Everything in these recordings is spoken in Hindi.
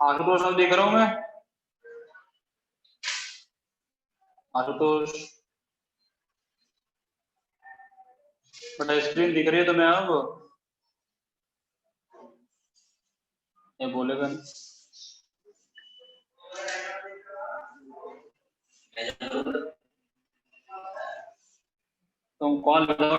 आशुतोष अब दिख रहा हूँ मैं। आशुतोष बड़ा स्क्रीन दिख रही है तुम्हें अब? ये बोलेगा नहीं। तुम कॉल लगाओ।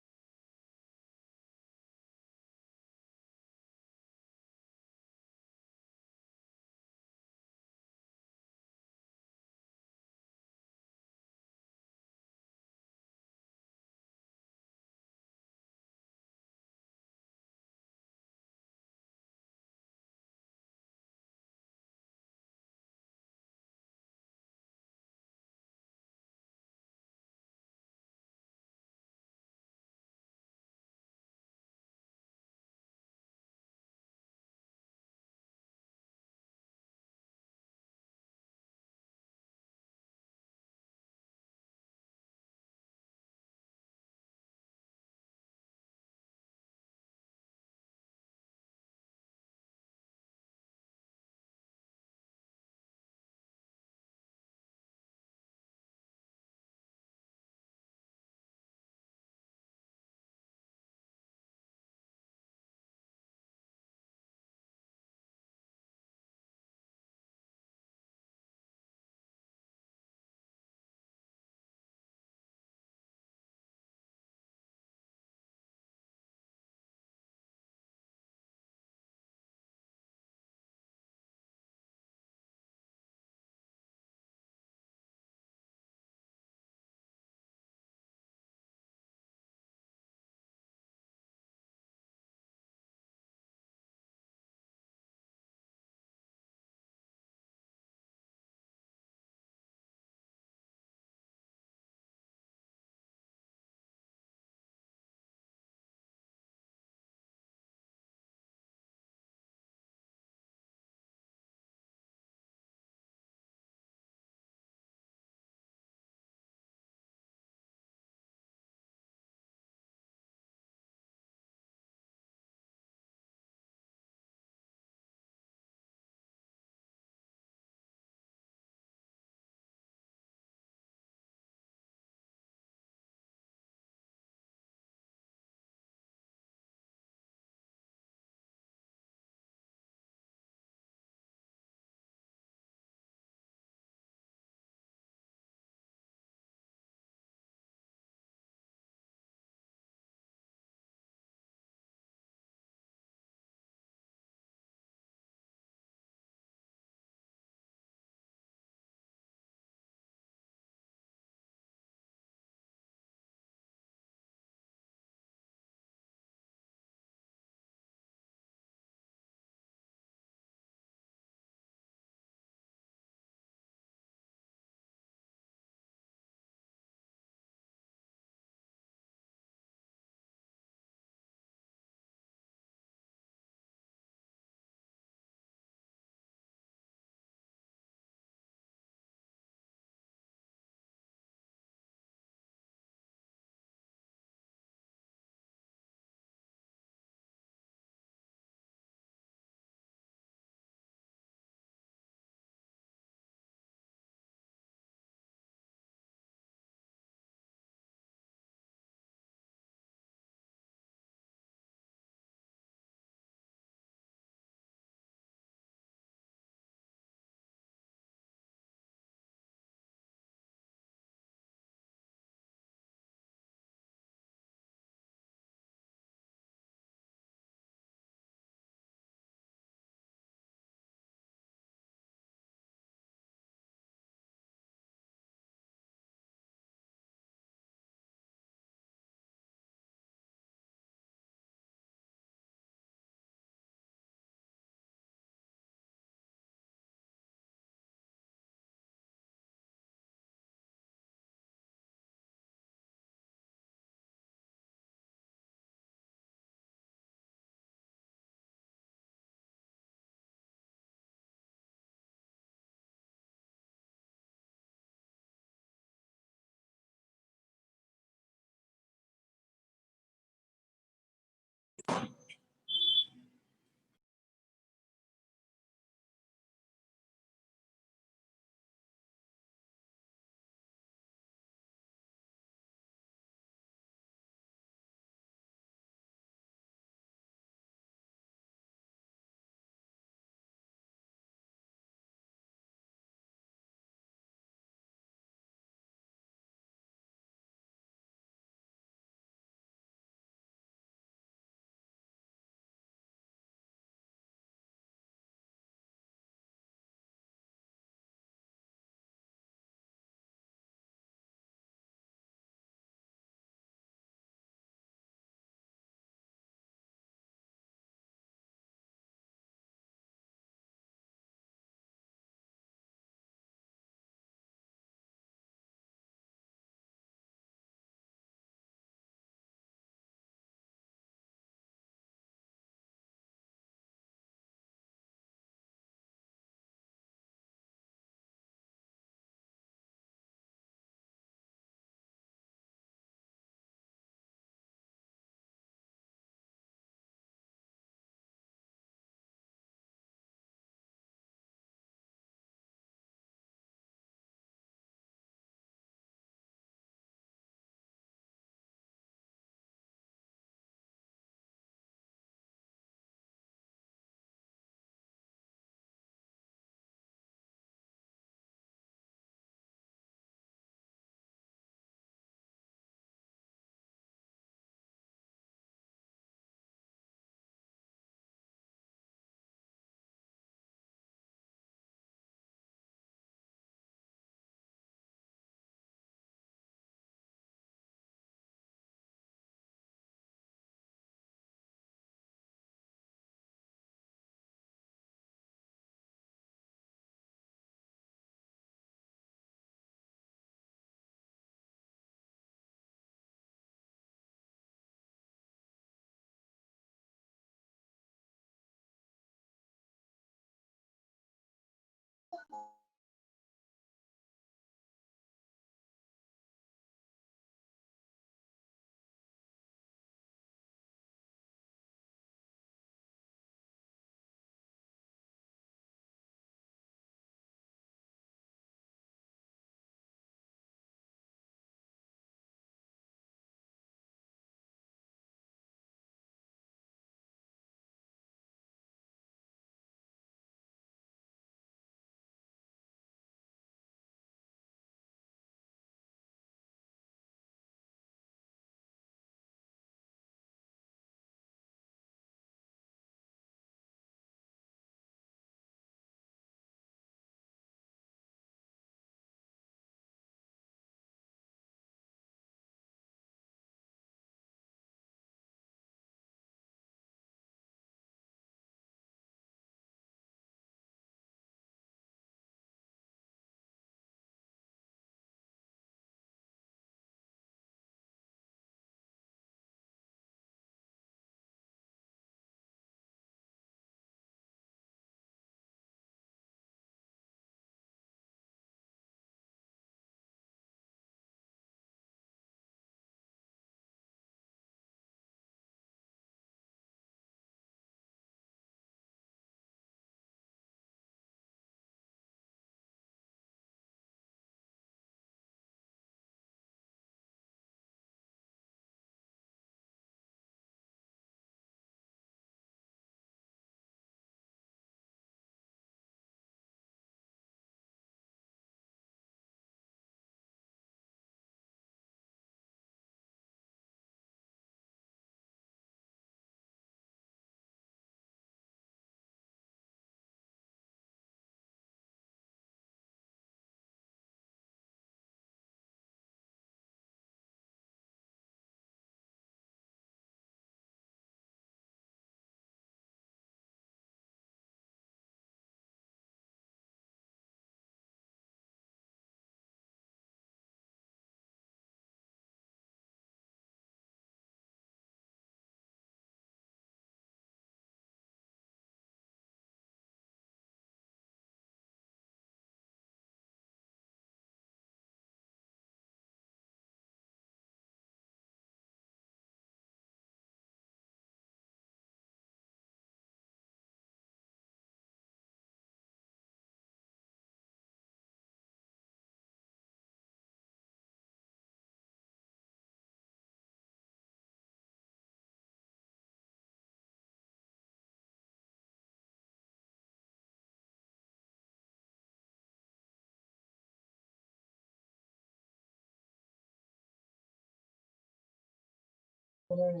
सर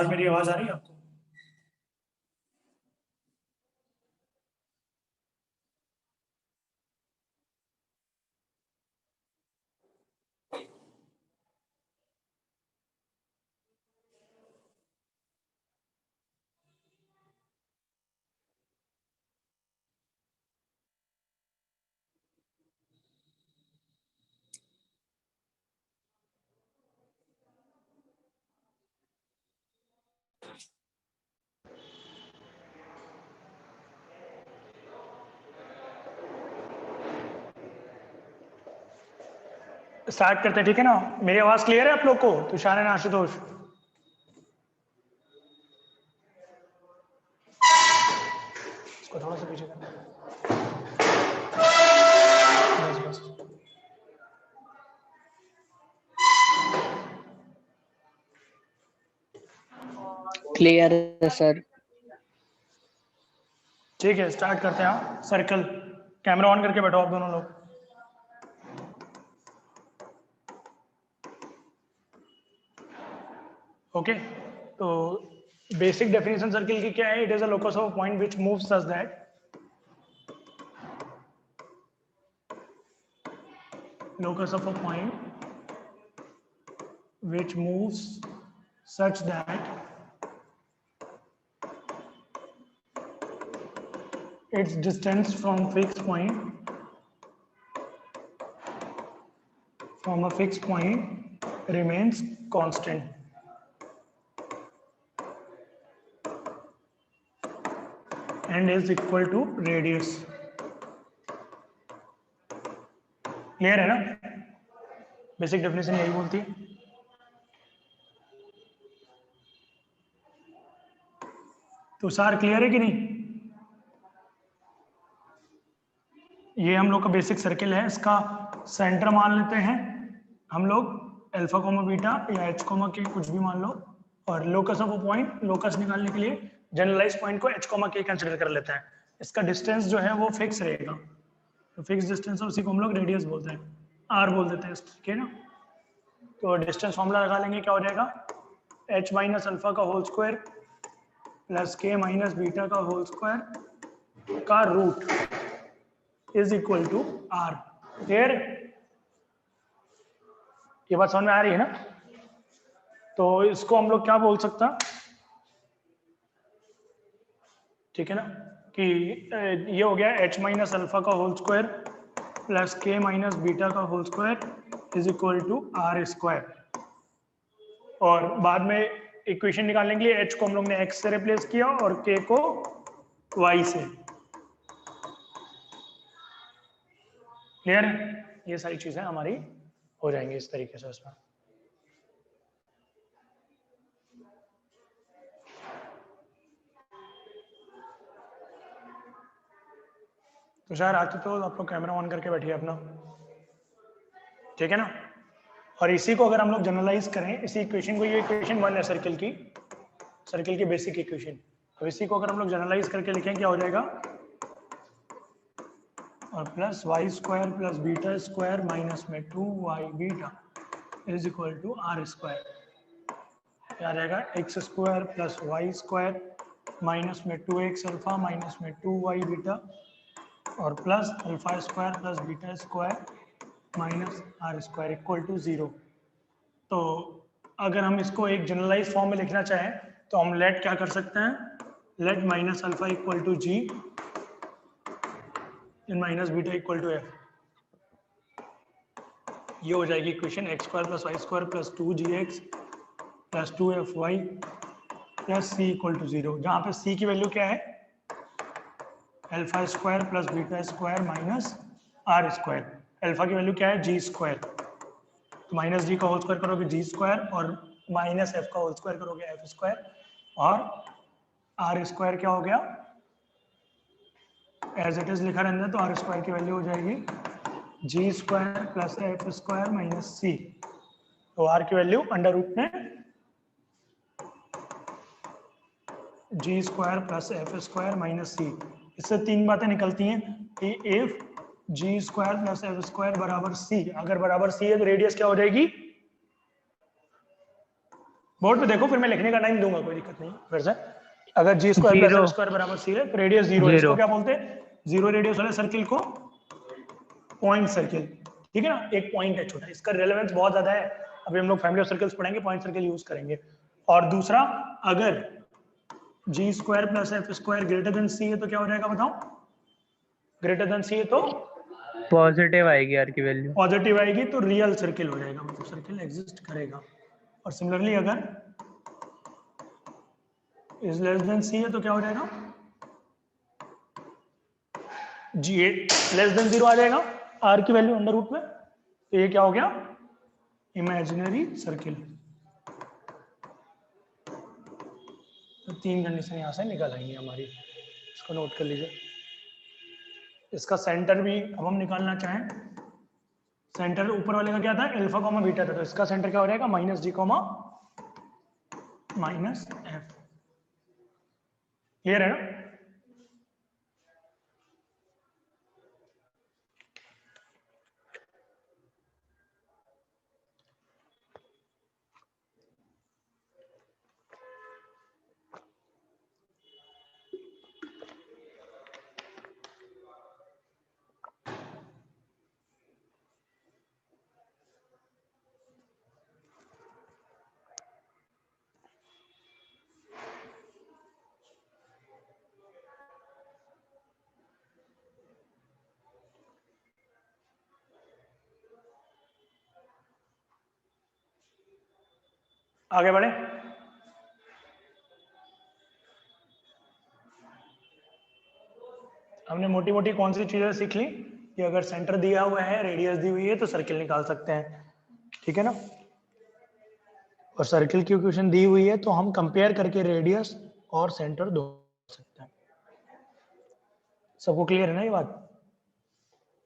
मेरी आवाज आ रही है आपको? स्टार्ट करते हैं, ठीक है ना? मेरी आवाज क्लियर है आप लोग को? तुषार एंड आशुतोष, इसको थोड़ा सा पीछे करना। बस बस। क्लियर है सर। ठीक है, स्टार्ट करते हैं। सर्कल, कैमरा ऑन करके बैठो आप दोनों लोग। ओके, तो बेसिक डेफिनेशन सर्किल की क्या है? It is a locus of point which moves such that locus of a point which moves such that its distance from a fixed point remains constant and is equal to radius. Clear है ना? बेसिक डेफिनेशन यही बोलती है। तो सार क्लियर है कि नहीं? ये हम लोग का बेसिक सर्किल है, इसका सेंटर मान लेते हैं हम लोग अल्फा कोमा बीटा या एच कोमा के कुछ भी मान लो, और लोकस ऑफ पॉइंट, लोकस निकालने के लिए जनरलाइज पॉइंट को एच कोमा के कंसिडर कर लेते हैं। इसका डिस्टेंस जो है वो फिक्स रहेगा, तो फिक्स डिस्टेंस उसी को हम लोग रेडियस बोलते हैं, आर बोल देते हैं, ठीक है ना। तो डिस्टेंस फॉर्मूला लगा लेंगे, क्या हो जाएगा, एच माइनस अल्फा का whole square plus k minus beta का होल स्क्वायर का root is equal to r. Clear, ये बात समझ में आ रही है ना। तो इसको हम लोग क्या बोल सकते हैं, ठीक है ना, कि ये हो गया एच माइनस अल्फा का whole square plus k minus beta का whole square is equal to r square. और बाद में इक्वेशन निकालने के लिए एच को हम लोग ने एक्स से रिप्लेस किया और के को वाई से। क्लियर है, ये सारी चीजें हमारी हो जाएंगी इस तरीके से उसमें। तो शायद आते तो आप लोग कैमरा ऑन करके बैठिए अपना, ठीक है ना। और इसी को अगर हम लोग जनरलाइज करें, इसी इक्वेशन को, ये इक्वेशन 1 है सर्किल की बेसिक इक्वेशन, तो इसी को अगर हम लोग जनरलाइज करके लिखें क्या हो जाएगा, और plus y square plus beta square minus में 2y beta is equal to r square. क्या आ जाएगा, x square plus y square minus में 2x अल्फा माइनस में 2y बीटा और plus alpha square plus beta square minus r square equal to 0। तो अगर हम इसको एक जनरलाइज फॉर्म में लिखना चाहें तो हम लेट क्या कर सकते हैं, late minus alpha equal to ji in minus beta equal to F. ये हो जाएगी equation x square plus y square plus 2gx plus 2fy plus C equal to 0, जहाँ पे सी की वैल्यू क्या है, alpha square plus beta square minus r square. Alpha की वैल्यू क्या है, जी स्क्वायर, तो माइनस जी का होल स्क्वायर करोगे जी स्क्वायर और माइनस एफ का होल स्क्वायर करोगे एफ स्क्वायर, और आर स्क्वायर क्या हो गया, एज इट इज लिखा रहता है, तो आर स्क्वायर की वैल्यू हो जाएगी G square plus F square minus C. तो आर की वैल्यू अंडर रूट में G square plus F square minus C. इससे तीन बातें निकलती हैं कि if G square plus F square बराबर सी, अगर बराबर सी है तो रेडियस क्या हो जाएगी, बोर्ड पे देखो, फिर मैं लिखने का टाइम दूंगा, कोई दिक्कत नहीं। फिर से, अगर G square plus F square बराबर सी है तो रेडियस 0 है। इसको क्या बोलते हैं, 0 रेडियस वाले सर्किल को पॉइंट सर्किल, ठीक है ना। एक पॉइंट है छोटा, इसका रिलेवेंस बहुत ज्यादा है, अभी हम लोग फैमिली ऑफ सर्कल्स पढ़ेंगे, पॉइंट सर्किल यूज करेंगे। और दूसरा, अगर G square plus F square greater than C है तो क्या हो जाएगा बताओ, ग्रेटर देन सी है तो पॉजिटिव आएगी आर की वैल्यू, पॉजिटिव आएगी, तो रियल सर्किल हो जाएगा, मतलब सर्किल एग्जिस्ट करेगा। और सिमिलरली अगर इज लेस देन सी है तो क्या हो जाएगा, जी लेस देन 0 आ जाएगा आर की वैल्यू अंडर रूट में, तो ये क्या हो गया, इमेजिनरी सर्किल। तो तीन कंडीशन यहां से निकल आएंगी हमारी, इसको नोट कर लीजिए। इसका सेंटर भी अब हम निकालना चाहें, सेंटर ऊपर वाले का क्या था, अल्फा कॉमा बीटा था, तो इसका सेंटर क्या हो जाएगा, माइनस जी कॉमा माइनस एफ। क्लियर है ना। आगे बढ़े, हमने मोटी मोटी कौन सी चीजें सीख ली कि अगर सेंटर दिया हुआ है, रेडियस दी हुई है, तो सर्किल निकाल सकते हैं, ठीक है ना। और सर्किल की इक्वेशन दी हुई है तो हम कंपेयर करके रेडियस और सेंटर दो सकते हैं। सबको क्लियर है ना ये बात,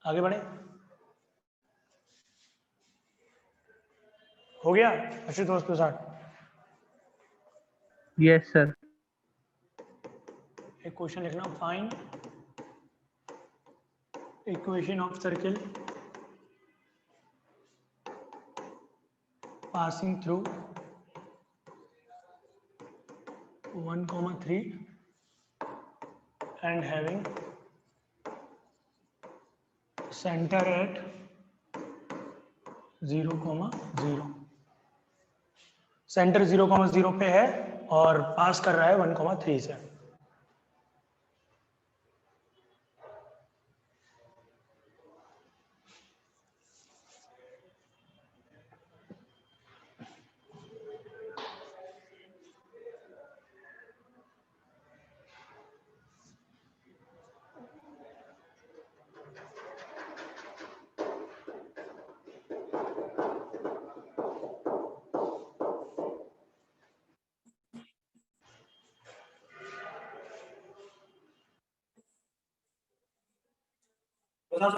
आगे बढ़े। हो गया आशुतोष प्रसाद? Yes sir. एक क्वेश्चन लिखना, find equation of circle passing through 1, 3 and having center at 0, 0। Centre 0, 0 पे है और पास कर रहा है 1, 3 से।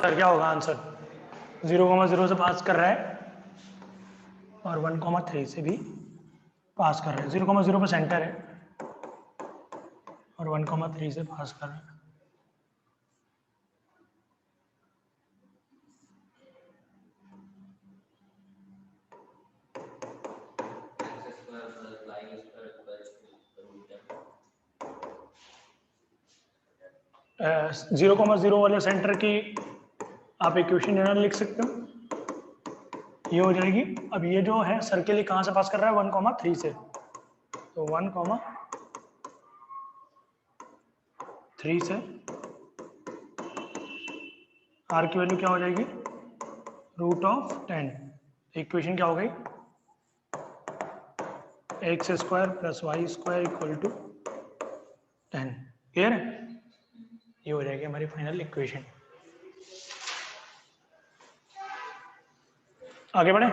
सर क्या होगा आंसर? 0, 0 से पास कर रहा है और 1, 3 से भी पास कर रहा है। 0, 0 पे सेंटर है और 1, 3 से पास कर रहा है। जीरो कॉमा जीरो वाले सेंटर की आप इक्वेशन जनरल लिख सकते हो, ये हो जाएगी। अब ये जो है सर्किल ही कहाँ से पास कर रहा है? 1, 3 से। तो 1, 3 से आर की वैल्यू क्या हो जाएगी? √10। इक्वेशन क्या हो गई? x² + y² = 10। क्लियर है? ये हो जाएगी हमारी फाइनल इक्वेशन। आगे बढ़े।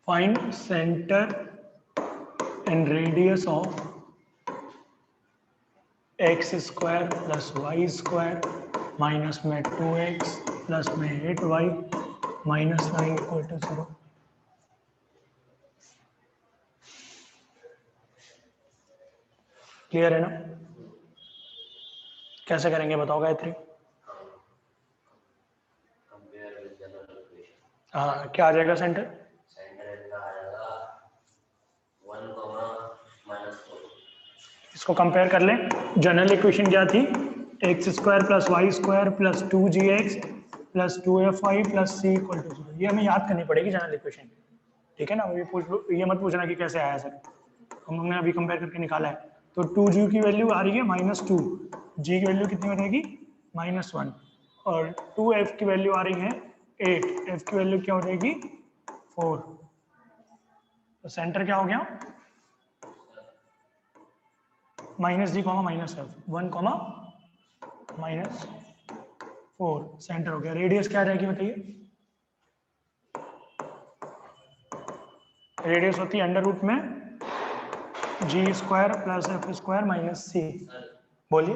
Find centre and radius of x² + y² minus में 2x प्लस में 8y माइनस 9 = 0। क्लियर है ना? कैसे करेंगे बताओ गायत्री? हाँ, क्या आ जाएगा सेंटर? इसको कंपेयर कर लें। जनरल इक्वेशन क्या थी? x² + y² + 2gx + 2fy + c = 0। ये हमें याद करनी पड़ेगी जनरल इक्वेशन, ठीक है ना? ये मत पूछना कि कैसे आया सर, हमने अभी कंपेयर करके निकाला है। तो 2g की वैल्यू आ रही है -2, g की वैल्यू कितनी हो जाएगी? -1, और 2f की वैल्यू आ रही है 8, f की वैल्यू क्या हो जाएगी? 4। तो सेंटर क्या हो गया? -g, -f, 1, -4 सेंटर हो गया। रेडियस क्या रहेगी बताइए? रेडियस होती है अंडर रूट में g² + f² - c। बोलिए।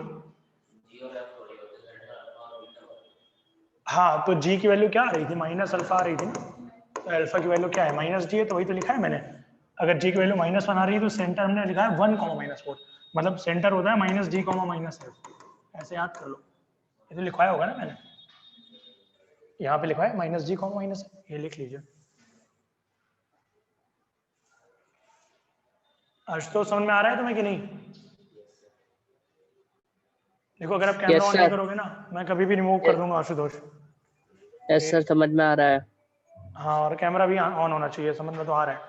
हाँ, तो g की वैल्यू क्या आ रही थी? -अल्फा आ रही थी ना। तो अल्फा की वैल्यू क्या है? -g है, तो वही तो लिखा है मैंने। अगर g की वैल्यू -1 आ रही है तो सेंटर हमने लिखा है 1, -4, मतलब सेंटर होता है -g, -f। ऐसे याद कर लो, ये तो लिखवाया होगा ना मैंने। यहाँ पे लिखा है -g, -f, ये लिख लीजिए। आशुतोष समझ में आ रहा है तुम्हें कि नहीं? देखो, अगर आप कैमरा ऑन नहीं करोगे ना, मैं कभी भी रिमूव कर दूंगा आशुतोष। यस सर, समझ में आ रहा है। हाँ, और कैमरा भी ऑन होना चाहिए, समझ में तो आ रहा है।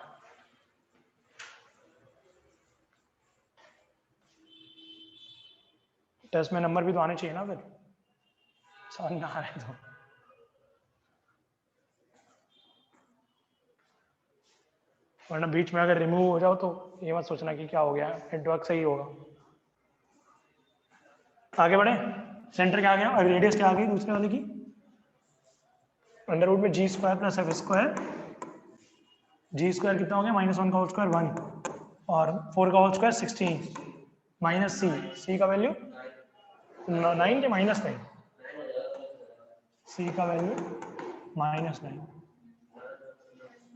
टेस्ट में नंबर भी तो आने चाहिए ना, फिर समझ में आ रहा है तो। वरना बीच में अगर रिमूव हो जाओ तो ये मत सोचना कि क्या हो गया, नेटवर्क सही होगा। आगे बढ़े। सेंटर क्या आ गया और रेडियस क्या आ गई दूसरे वाले की? अंडर रूट में g² + f²। g² कितना हो गया? -1 का होल स्क्वायर 1 और 4 का होल स्क्वायर 16 माइनस c का वैल्यू 9 के -9। सी का वैल्यू -9,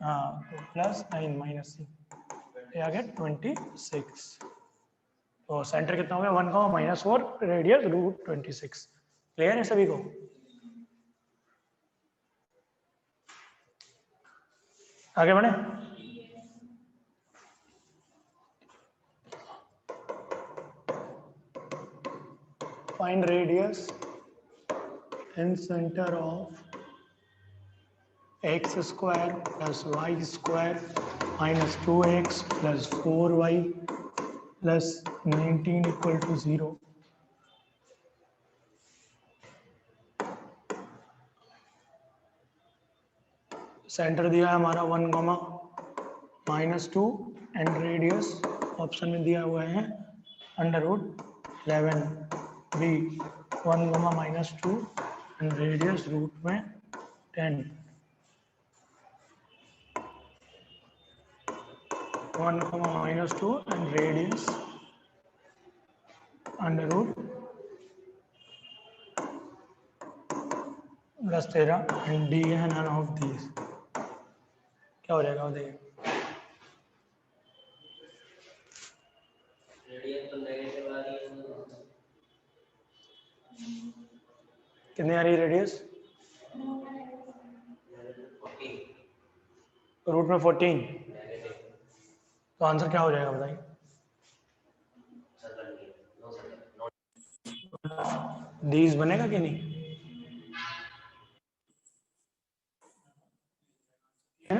हाँ तो +9 माइनस सी, ये आ गया 26। तो सेंटर कितना हो गया 1, -4, रेडियस √26। क्लियर है सभी को? आगे बढ़े। Find radius in centre of x² + y² -2x + 4y + 19 = 0। Centre दिया है हमारा 1, -2 एंड रेडियस ऑप्शन में दिया हुआ है √11। बी 1, -2 एंड रेडियस रूट में 10। 1, -2 एंड रेडियस √13 एंड डी है नन ऑफ दीज। क्या हो जाएगा बताइए? कितनी आ रही है रेडियस? रूट में 14। तो आंसर क्या हो जाएगा बताइए? दीज बनेगा कि नहीं? है?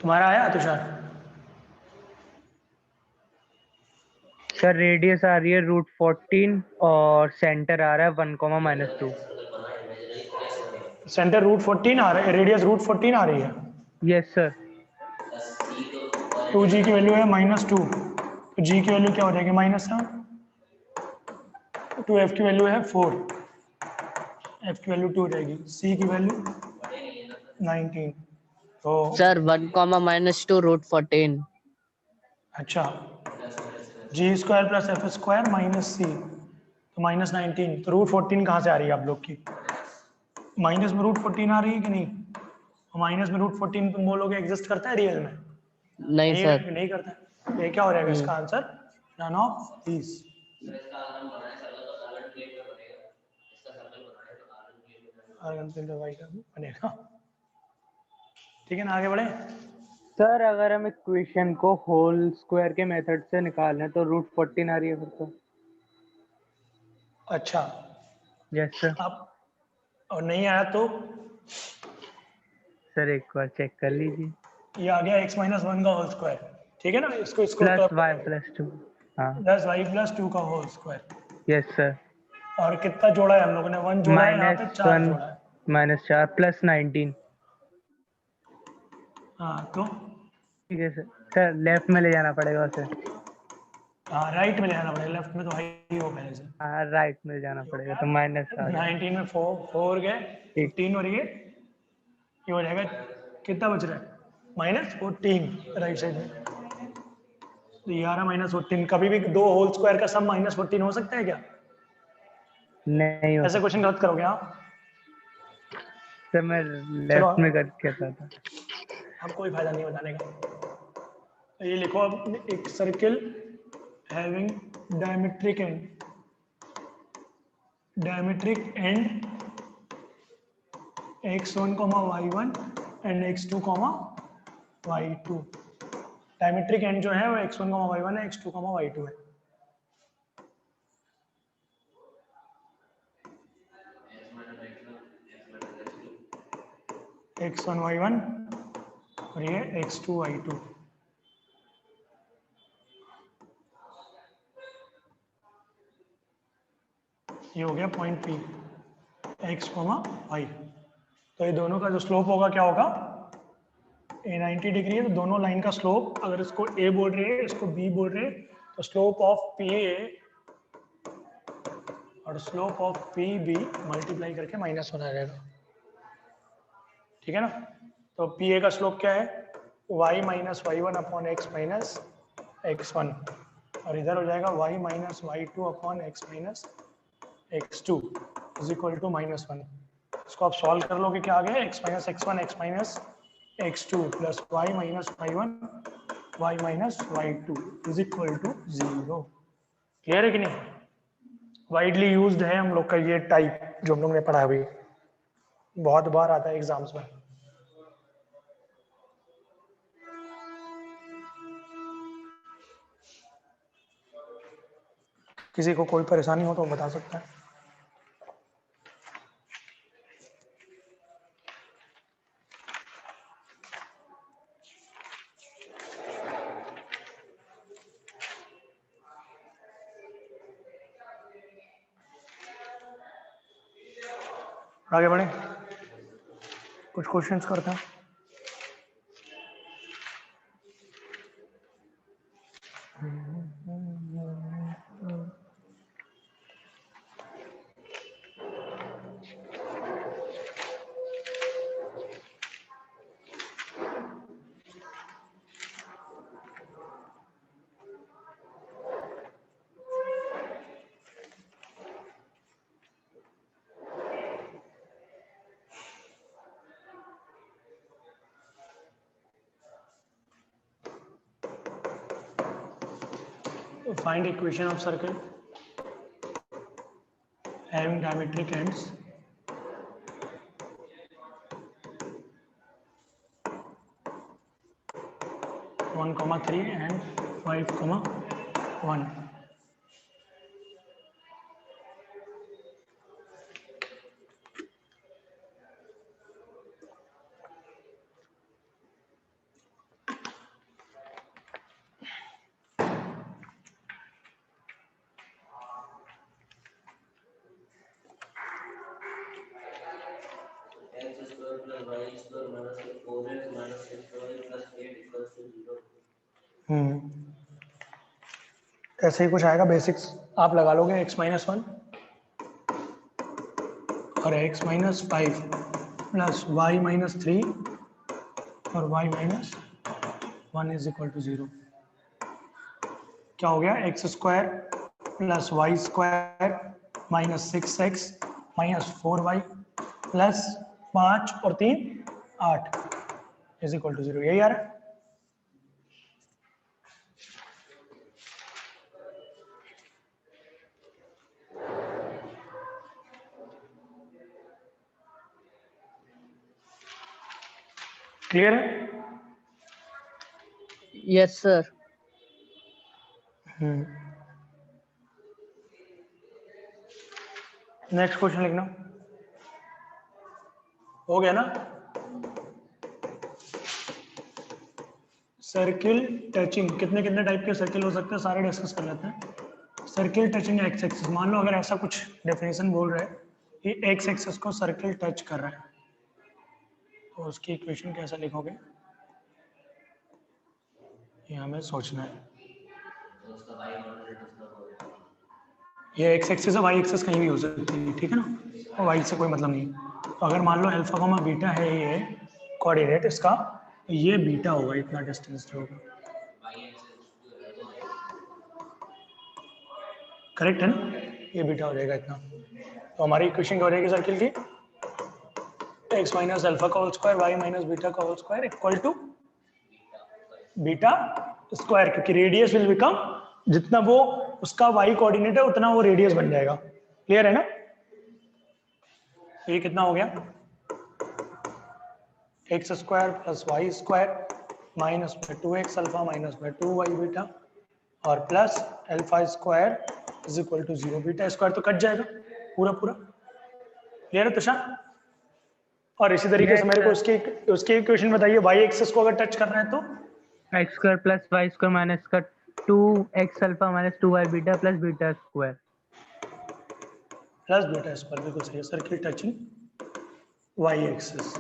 तुम्हारा आया तुषार? सर रेडियस आ रही है √14 और सेंटर आ रहा है 1, -2। सेंटर √14 आ रहा है, रेडियस √14 आ रही है। Yes sir. 2g की वैल्यू है -2, तो g की वैल्यू क्या हो जाएगी -7। 2f की वैल्यू है 4, f की वैल्यू 2 रहेगी, c की वैल्यू 19। तो सर 1, -2 √14। अच्छा, g² + f² - c, तो -19। तो √14 कहाँ से आ रही है आप लोग की? माइनस में √14 आ रही है कि नहीं? माइनस में √14 तुम बोलोगे एग्जिस्ट करता है रियल में? नहीं सर। नहीं करता। ये क्या हो जाएगा इसका आंसर? None of these. बनेगा। ठीक है ना, आगे बढ़े। सर अगर हम इक्वेशन को होल स्क्वायर के मेथड से निकालें तो √14 आ रही है फिर तो। अच्छा, यस सर। अब और नहीं आया तो सर एक बार चेक कर लीजिए। ये आ गया x - 1 का होल स्क्वायर। ठीक है ना, इसको +y + 2। हाँ +y + 2 का होल स्क्वायर। Yes sir. और कितना जोड़ा है हम लोगों ने? 1 जोड़ा है, यहाँ पे 4 -1 जोड़ा है। -4 + 19। हाँ तो ठीक है सर। सर लेफ्ट में ले जाना पड़ेगा उसे। हाँ, राइट में ले आना पड़ेगा, लेफ्ट में तो हाई हो पहले से। हाँ राइट में जाना पड़ेगा तो माइनस आ जाएगा। 19 में 4 गए, ठीक। 15 और ये हो जाएगा। कितना बच रहा है? -14 राइट साइड में। तो 11 -14, कभी भी दो होल स्क्वायर का सम -14 हो सकता है क्या? नहीं हो ऐसे सकता क्वेश्चन गलत करोगे आप। सर। मैं चलो लेफ्ट में करके था। अब कोई फायदा नहीं बताने का। तो ये लिखो अब, एक circle having diametric end x1, y1 and x2, y2। Diametric end जो है वो x1, y1 है, x2, y2 है। x1, y1 और ये x2, y2। ये हो गया पॉइंट P, x, y। तो ये दोनों का जो स्लोप होगा क्या होगा? ए 90 डिग्री है, तो दोनों लाइन का स्लोप, अगर इसको a बोल रहे हैं, इसको b बोल रहे हैं, तो स्लोप ऑफ PA और स्लोप ऑफ PB मल्टीप्लाई करके माइनस होना रहेगा। ठीक है ना? तो PA का स्लोप क्या है? y - y1 upon x minus x1, और इधर हो जाएगा y - y2 upon x minus x2। Is equal to -1। इसको आप सॉल्व कर लोगे, क्या आ गया, x minus x1 x minus x2 plus y minus y1 y minus y2 is equal to 0। Clear है कि नहीं? वाइडली यूज्ड है हम लोग का ये टाइप जो हम लोग ने पढ़ा अभी, बहुत बार आता है एग्जाम्स में। किसी को कोई परेशानी हो तो बता सकता है। आगे बढ़े, कुछ क्वेश्चंस करते हैं। Find equation of circle having diametric ends (1, 3) and 5, 1. x square plus y square minus 4x minus 6y plus 8 equals to 0. ऐसे ही कुछ आएगा, बेसिक्स आप लगा लोगे, x माइनस 1 और x minus 5 plus y minus 3 और y minus 1 is equal to 0। क्या हो गया, x square plus y square minus 6x minus 4y plus 5 और 3 8 इज इक्वल टू 0। यही आ रहा है। क्लियर है? Yes sir. नेक्स्ट क्वेश्चन लिखना हो गया ना। सर्किल टचिंग, कितने कितने टाइप के सर्किल हो सकते हैं सारे डिस्कस कर लेते हैं। सर्किल टचिंग एक्स एक्सिस, मान लो अगर ऐसा कुछ डेफिनेशन बोल रहा है कि एक्स एक्सिस को सर्किल टच कर रहा है, तो उसकी इक्वेशन कैसा लिखोगे, ये हमें सोचना है। तो उसका y कोऑर्डिनेट उसका होगा, ये एक्स एक्सिस है, वाई एक्सिस कहीं भी हो सकती है, ठीक है ना, और वाई से कोई मतलब नहीं। तो अगर मान लो अल्फा कॉमा बीटा है ये कोऑर्डिनेट इसका, तो ये बीटा होगा, इतना डिस्टेंस जो होगा, y एक्सिस करेक्ट है ना, ये बीटा हो जाएगा इतना। तो हमारी इक्वेशन क्या हो जाएगी सर्किल की, एक्स माइनस अल्फा का whole square Y minus beta का whole square equal to beta square, क्योंकि रेडियस विल बिकम, जितना वो उसका वाई कोऑर्डिनेट है उतना वो रेडियस बन जाएगा। क्लियर है ना? ये कितना हो गया, x square plus y square minus में 2x अल्फा माइनस में 2y बीटा और plus alpha square is equal to 0। Beta square तो कट जाएगा पूरा पूरा। क्लियर है तुषार? और इसी तरीके से मेरे को उसकी इक्वेशन बताइए, y एक्सिस को अगर टच करना है तो x square plus y square minus का 2x alpha minus 2y beta plus beta square plus beta square, बिल्कुल सही है। सर्किल टचिंग y एक्सिस,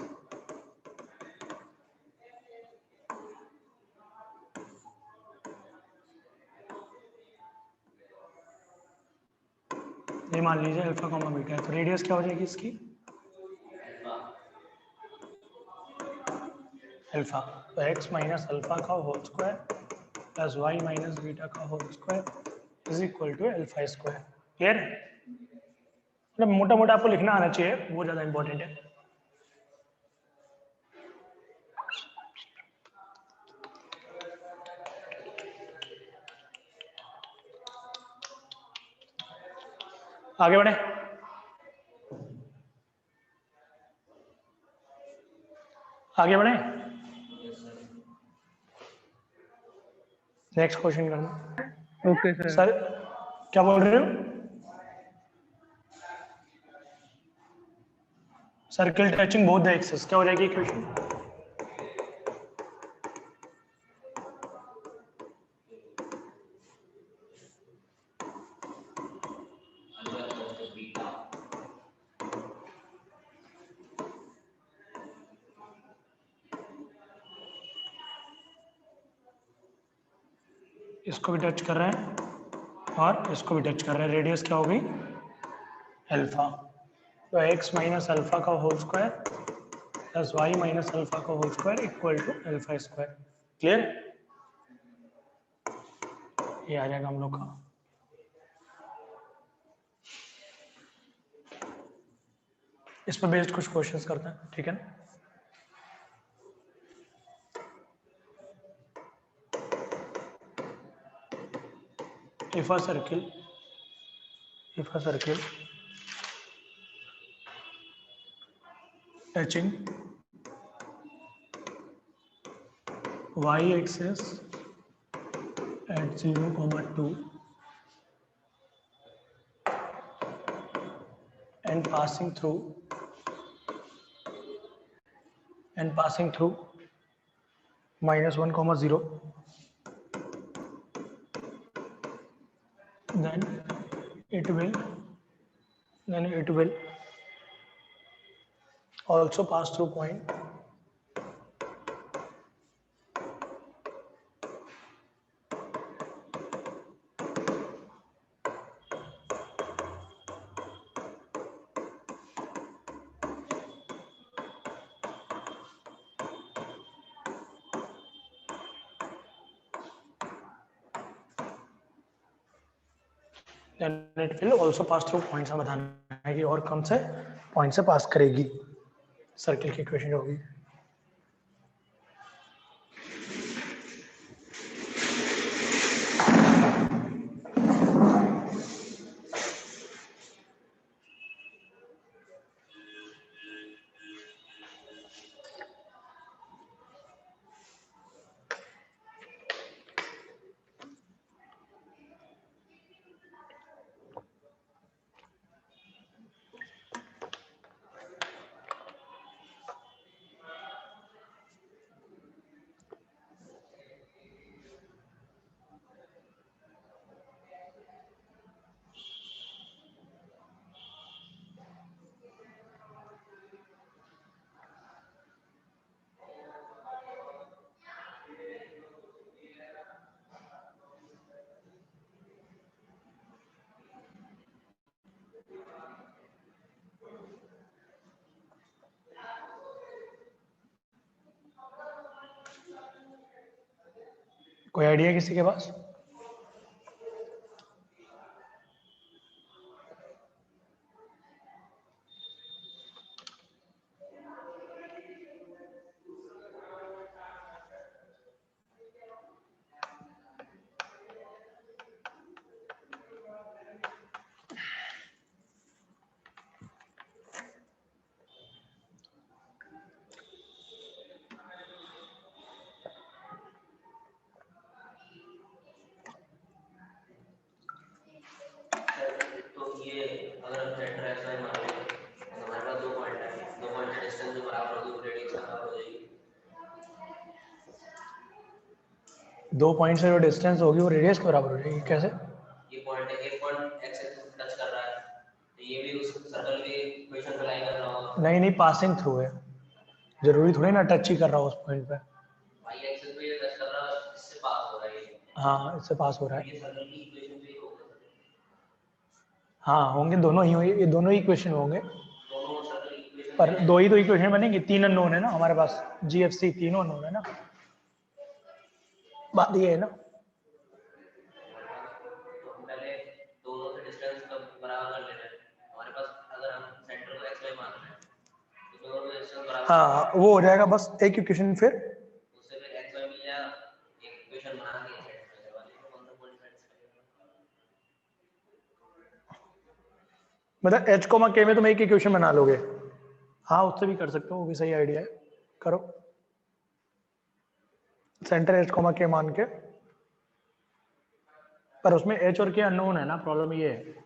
ये मान लीजिए अल्फा कॉमा बीटा है, तो रेडियस क्या हो जाएगी इसकी, अल्फा। तो x माइनस अल्फा का whole square plus y minus beta का whole square is equal to alpha square. Clear है? मतलब मोटा मोटा आपको लिखना आना चाहिए, वो ज़्यादा इंपॉर्टेंट है। आगे बढ़े, आगे बढ़े, नेक्स्ट क्वेश्चन करना। Okay sir. सर क्या बोल रहे हो? Circle touching both the axis, क्या हो जाएगी equation? Alpha equals to beta. इसको भी टच कर रहे हैं और इसको भी टच कर रहे हैं, रेडियस क्या हो गई? अल्फा। तो x माइनस अल्फा का whole square plus y minus alpha का whole square equal to alpha square. Clear? ये आ जाएगा हम लोग का। इस पर बेस्ड कुछ क्वेश्चंस करते हैं, ठीक है ना? If a circle touching y-axis at 0, 2 and passing through -1, 0, then it will also pass through point point से बताना है कि और कौन से पॉइंट से पास करेगी। सर्किल की इक्वेशन होगी। कोई आइडिया किसी के पास? तो ये अगर हम सेंटर ऐसा ही मान लें तो हमारे पास दो पॉइंट है, दो पॉइंट का डिस्टेंस जो बराबर होगी वो रेडियस बराबर हो जाएगी। 2 पॉइंट से जो डिस्टेंस होगी वो रेडियस के बराबर हो जाएगी। कैसे? ये पॉइंट है, एक पॉइंट एक्स एक्सिस टच कर रहा है तो ये भी उस सर्कल के इक्वेशन पे लाइन कर रहा होगा। नहीं, पासिंग थ्रू है, जरूरी थोड़ी ना टच ही कर रहा हो उस पॉइंट पे। वाई एक्सिस पे ये टच कर रहा है, इससे पास हो रहा है ये। हाँ, इससे पास हो रहा तो है। ये सर्कल की इक्वेशन पे ही होगा। हाँ होंगे, दोनों ही होंगे, ये दोनों ही इक्वेशन होंगे, दोनों सर्कल की इक्वेशन पर दो ही तो इक्वेशन बनेंगी। 3 अननोन है ना हमारे पास, GFC तीनों अननोन है ना। बात ये है ना। तो हम पहले दोनों से डिस्टेंस का बराबर कर ले रहे हैं। हमारे पास हाँ वो हो जाएगा बस एक इक्वेशन फिर उससे फिर x y मिल जाएगा, एक इक्वेशन बना के सेट करवा लेंगे, कौन सा पॉइंट सेट करेगा। मतलब h कोमा k में तुम एक इक्वेशन बना लोगे। हाँ उससे भी कर सकते हो, वो भी सही आइडिया है, करो। सेंटर h कोमा k मान के, पर उसमें h और k अननोन है ना, प्रॉब्लम ये है।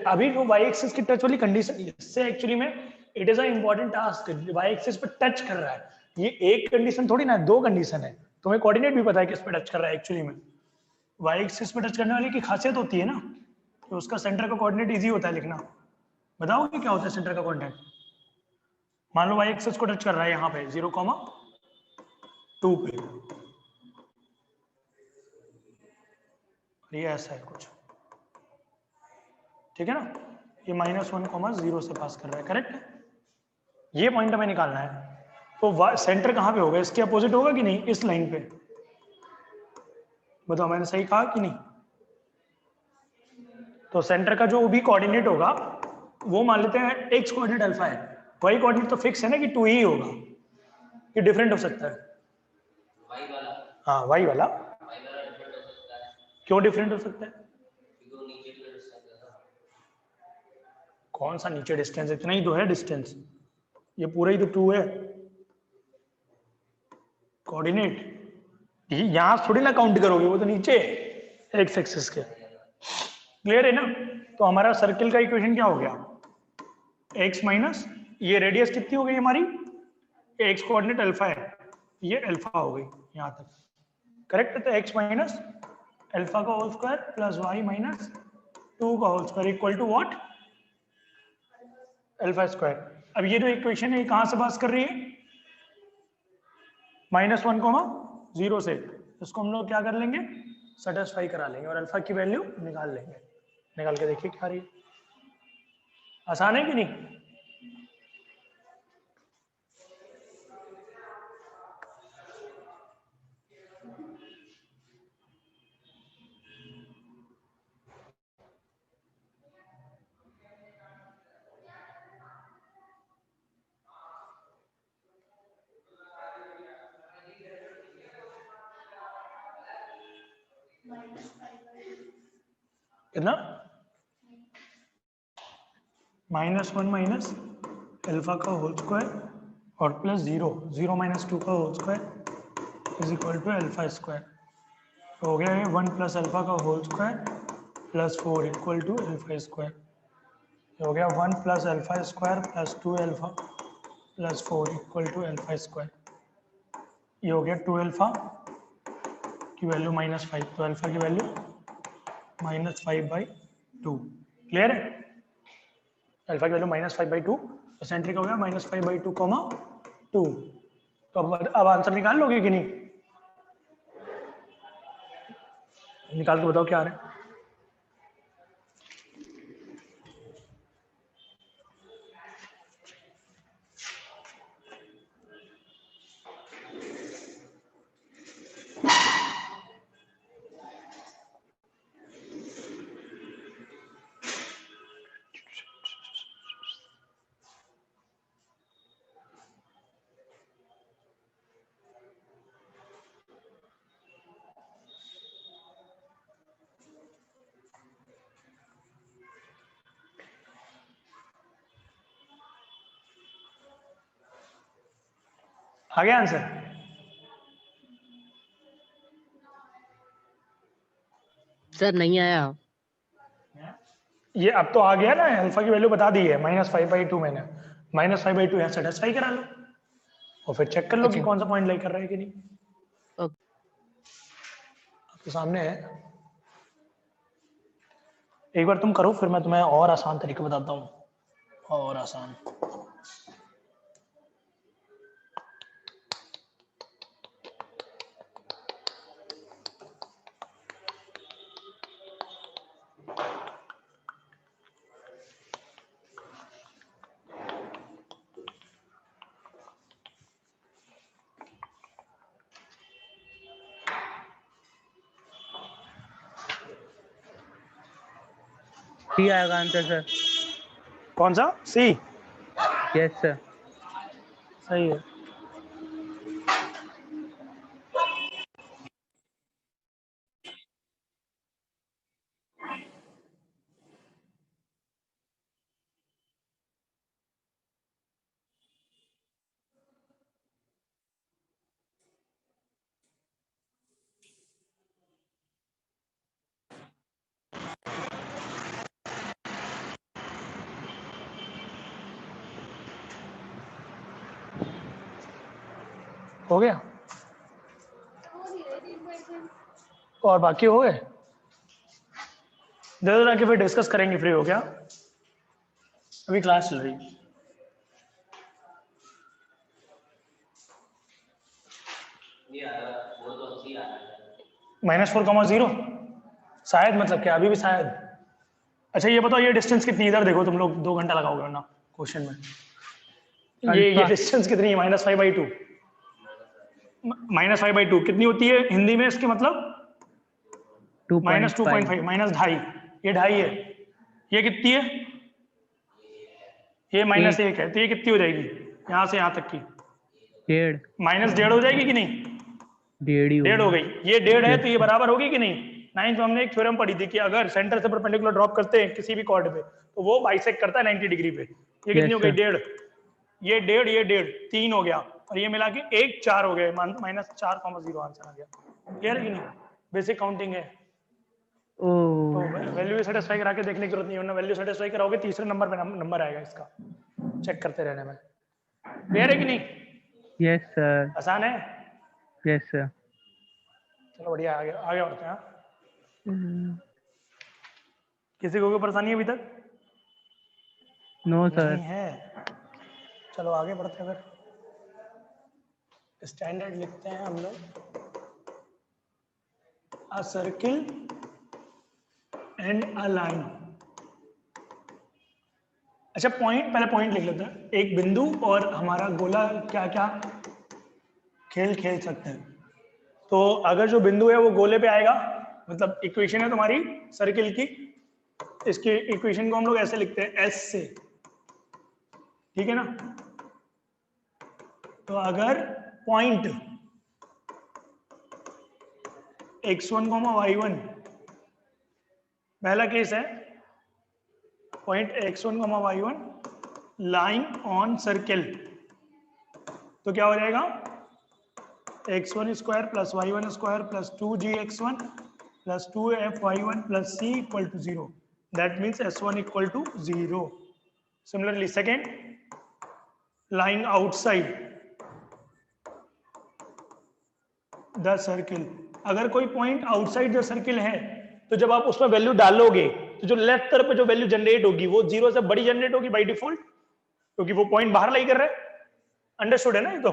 अभी वो y एक्सिस की टच वाली कंडीशन, इससे एक्चुअली में it is a important task, y axis पे टच कर रहा है। ये एक कंडीशन थोड़ी ना, दो कंडीशन है। तुम्हें कोऑर्डिनेट भी पता है किस पे टच कर रहा है एक्चुअली में। y एक्सिस पे टच करने वाली की खासियत होती है ना कि उसका सेंटर का कोऑर्डिनेट इजी होता है लिखना। बताओगे क्या होता है सेंटर का कोऑर्डिनेट? मान लो y एक्सिस को टच कर रहा है यहाँ पे 0,2 पे, ये ऐसा है कुछ, ठीक है ना। ये -1,0 से पास कर रहा है, करेक्ट है। ये पॉइंट हमें निकालना है। तो सेंटर कहाँ पे होगा? इसके अपोजिट होगा कि नहीं, इस लाइन पे? बताओ मैंने सही कहा कि नहीं? तो सेंटर का जो भी कोऑर्डिनेट होगा वो मान लेते हैं एक्स कोऑर्डिनेट अल्फा है, वाई कोऑर्डिनेट तो फिक्स है ना कि 2 ही होगा, कि डिफरेंट हो सकता है? y वाला, हाँ वाई वाला। y वाला डिफरेंट हो सकता है क्यों डिफरेंट हो सकता है? क्योंकि वो नीचे की डिस्टेंस है ना। कौन सा नीचे डिस्टेंस? इतना ही तो है डिस्टेंस, ये पूरा ही तो 2 है कोऑर्डिनेट। यहां थोड़ी ना काउंट करोगे, वो तो नीचे है एक्स एक्सिस के। क्लियर है ना? तो हमारा सर्किल का इक्वेशन क्या हो गया? x माइनस, ये रेडियस कितनी हो गई हमारी? एक्स कोऑर्डिनेट अल्फा है, ये अल्फा हो गई यहां तक, करेक्ट है। तो x माइनस अल्फा का whole square plus y minus 2 का whole square equal to what? Alpha square. अब ये जो इक्वेशन है ये कहां से पास कर रही है? -1,0 से। इसको हम लोग क्या कर लेंगे? सेटिस्फाई करा लेंगे और अल्फा की वैल्यू निकाल लेंगे। निकाल के देखिए क्या आ रही है। आसान है कि नहीं? कितना? -1 माइनस अल्फा का होल स्क्वायर और प्लस 0 माइनस 2 का whole square is equal to alpha square. हो गया है 1 प्लस अल्फा का whole square plus 4 equal to alpha square. हो गया 1 plus alpha square plus 2 alpha plus 4 equal to alpha square. ये हो गया 2 अल्फा की वैल्यू -5, तो अल्फा की वैल्यू -5/2। क्लियर है? अल्फा की वैल्यू -5/2, तो सेंट्रिक हो गया -5/2, 2। तो अब आंसर निकाल लोगे कि नहीं? निकाल के बताओ क्या आ रहा है। आ गया आंसर? सर नहीं आया। ये अब तो आ गया ना, अल्फा की वैल्यू बता दी है -5/2। मैंने -5/2 यहाँ सेटिस्फाई करा लो और फिर चेक कर लो कि अच्छा। कौन सा पॉइंट लाई कर रहा है कि नहीं। ओके। आपके सामने है, एक बार तुम करो फिर मैं तुम्हें और आसान तरीके बताता हूँ, और आसान। सी आएगा आंसर सर। कौन सा? सी। Yes sir. सही है। हो गया और बाकी हो गए? दे दो ना कि फिर डिस्कस करेंगे। फ्री हो क्या? अभी क्लास चल रही है। ये आ रहा वो तो सी आ रहा है। -4,0 शायद, मतलब क्या अभी भी शायद। अच्छा ये बताओ, ये डिस्टेंस कितनी? इधर देखो, तुम लोग 2 घंटा लगाओगे ना क्वेश्चन में। ये अल्फा डिस्टेंस कितनी है? -5/2। -5/2 कितनी होती है हिंदी में इसके मतलब? 2.5 -2.5 -2.5। ये 2.5 है। ये कितनी है? ये -1 है। तो ये कितनी हो जाएगी यहाँ से यहाँ तक की? 1.5 -1.5 हो जाएगी कि नहीं? 1.5 ही 1.5 हो होगी। गई। ये 1.5 है यस तो ये सर। बराबर होगी कि नहीं? 9th में हमने एक थ्योरम पढ़ी थी कि अगर सेंटर से परपेंडिकुलर ड्रॉप करते हैं किसी भी कॉर्ड पे तो वो बाइसेक्ट करता है 90 डिग्री पे। ये कितनी यस हो गई? सर। 1.5। ये 1.5, ये 1.5, 3 हो गया और ये मिला के 1 4 हो गए। -4,0 आंसर आ गया। क्लियर है कि नहीं? बेसिक काउंटिंग है। तो ओह वैल्यू सेटिस्फाई करा के देखने की जरूरत नहीं है, वरना वैल्यू सेटिस्फाई कराओगे तीसरे नंबर पे नंबर आएगा इसका, चेक करते रहने में। क्लियर है कि नहीं? Yes sir. आसान है। Yes sir. चलो बढ़िया, आगे आगे बढ़ते हैं। किसी को कोई परेशानी है अभी तक? नो नहीं सर। है। चलो आगे बढ़ते हैं। फिर स्टैंडर्ड लिखते हैं हम लोग। अ सर्किल एंड अ लाइन। अच्छा पॉइंट, पहले पॉइंट लिख लेते हैं। एक बिंदु और हमारा गोला क्या क्या खेल खेल सकते हैं। तो अगर जो बिंदु है वो गोले पे आएगा, मतलब इक्वेशन है तुम्हारी सर्किल की, इसकी इक्वेशन को हम लोग ऐसे लिखते हैं एस से, ठीक है ना? तो अगर पॉइंट x1, y1 पहला केस है, point x1, y1 line on circle, तो क्या हो जाएगा? x1 square plus y1 square plus 2gx1 plus 2fy1 plus c equal to 0। That means s1 equal to 0। Similarly second, line outside the circle. अगर कोई पॉइंट आउटसाइड द सर्किल है तो जब आप उसमें वैल्यू डालोगे तो जो लेफ्ट तरफ पे जो वैल्यू जनरेट होगी वो 0 से बड़ी जनरेट होगी बाय डिफॉल्ट, क्योंकि वो पॉइंट बाहर लाई कर रहा है। अंडरस्टूड है ना? ये तो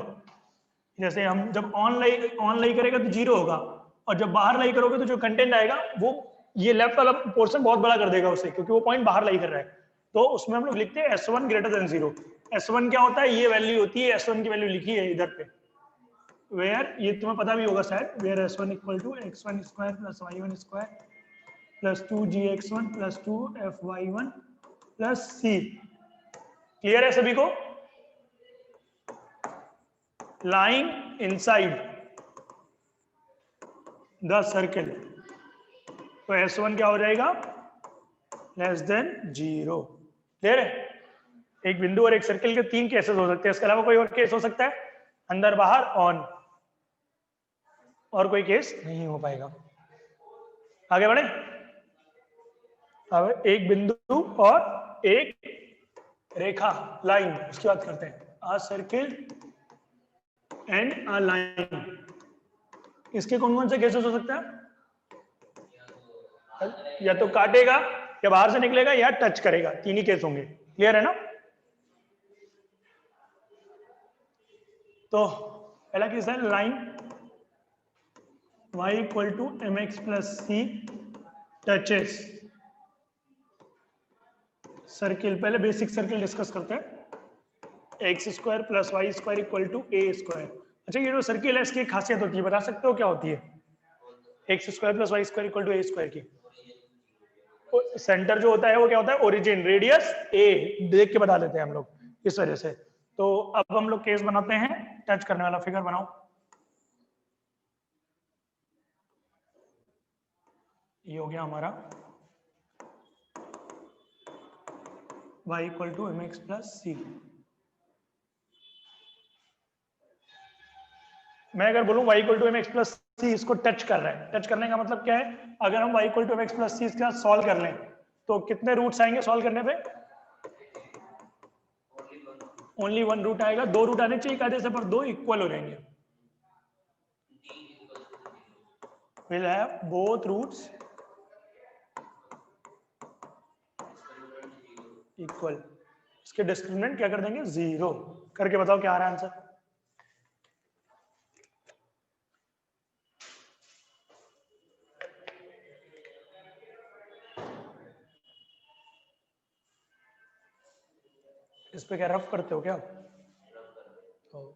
जैसे हम जब ऑन लाई करेगा तो 0 होगा, और जब बाहर लाई करोगे तो जो कंटेंट आएगा वो ये लेफ्ट वाला पोर्शन बहुत बड़ा कर देगा उसे, क्योंकि वो पॉइंट बाहर लाई कर रहा है। तो उसमें हम लोग लिखते हैं S1 ग्रेटर देन 0। S1 क्या होता है? ये वैल्यू होती है, S1 की वैल्यू लिखी है इधर पे, वेयर, ये तुम्हें पता भी होगा शायद, where S1 equal to x1 square plus y1 square plus 2gx1 plus 2fy1 plus c। Clear है सभी को? लाइन इनसाइड द सर्किल, तो S1 क्या हो जाएगा? Less than 0। क्लियर है? एक बिंदु और एक सर्किल के 3 केसेस हो सकते हैं, इसके अलावा कोई और केस हो सकता है? अंदर बाहर ऑन, और कोई केस नहीं हो पाएगा। आगे बढ़े। अब एक बिंदु और एक रेखा लाइन, उसकी बात करते हैं। अ सर्किल एंड अ लाइन, इसके कौन कौन से केसेस हो सकते हैं? या तो काटेगा, या बाहर से निकलेगा, या टच करेगा, 3 ही केस होंगे। क्लियर है ना? तो पहला केस है line y equal to mx plus c touches circle. पहले बेसिक सर्किल डिस्कस करते हैं। X square plus y square equal to A square. अच्छा ये जो सर्किल है इसकी एक खासियत होती है, बता सकते हो क्या होती है? X square plus y square equal to A square की सेंटर जो होता है वो क्या होता है, ओरिजिन, रेडियस ए, देख के बता देते हैं हम लोग इस वजह से। तो अब हम लोग केस बनाते हैं, टच करने वाला फिगर बनाओ। ये हो गया हमारा y equal to M x plus C. मैं अगर बोलूं y equal to M x plus C, इसको टच कर रहा है, टच करने का मतलब क्या है, अगर हम y equal to M x plus C इसका सॉल्व कर लें तो कितने रूट्स आएंगे सॉल्व करने पे? ओनली वन रूट आएगा। दो रूट आने चाहिए कायदे से, पर दो इक्वल हो जाएंगे। Will have both roots equal. इसके डिस्क्रिमिनेंट क्या कर देंगे? 0 करके बताओ क्या आ रहा है आंसर। इस पे क्या रफ करते हो क्या? तो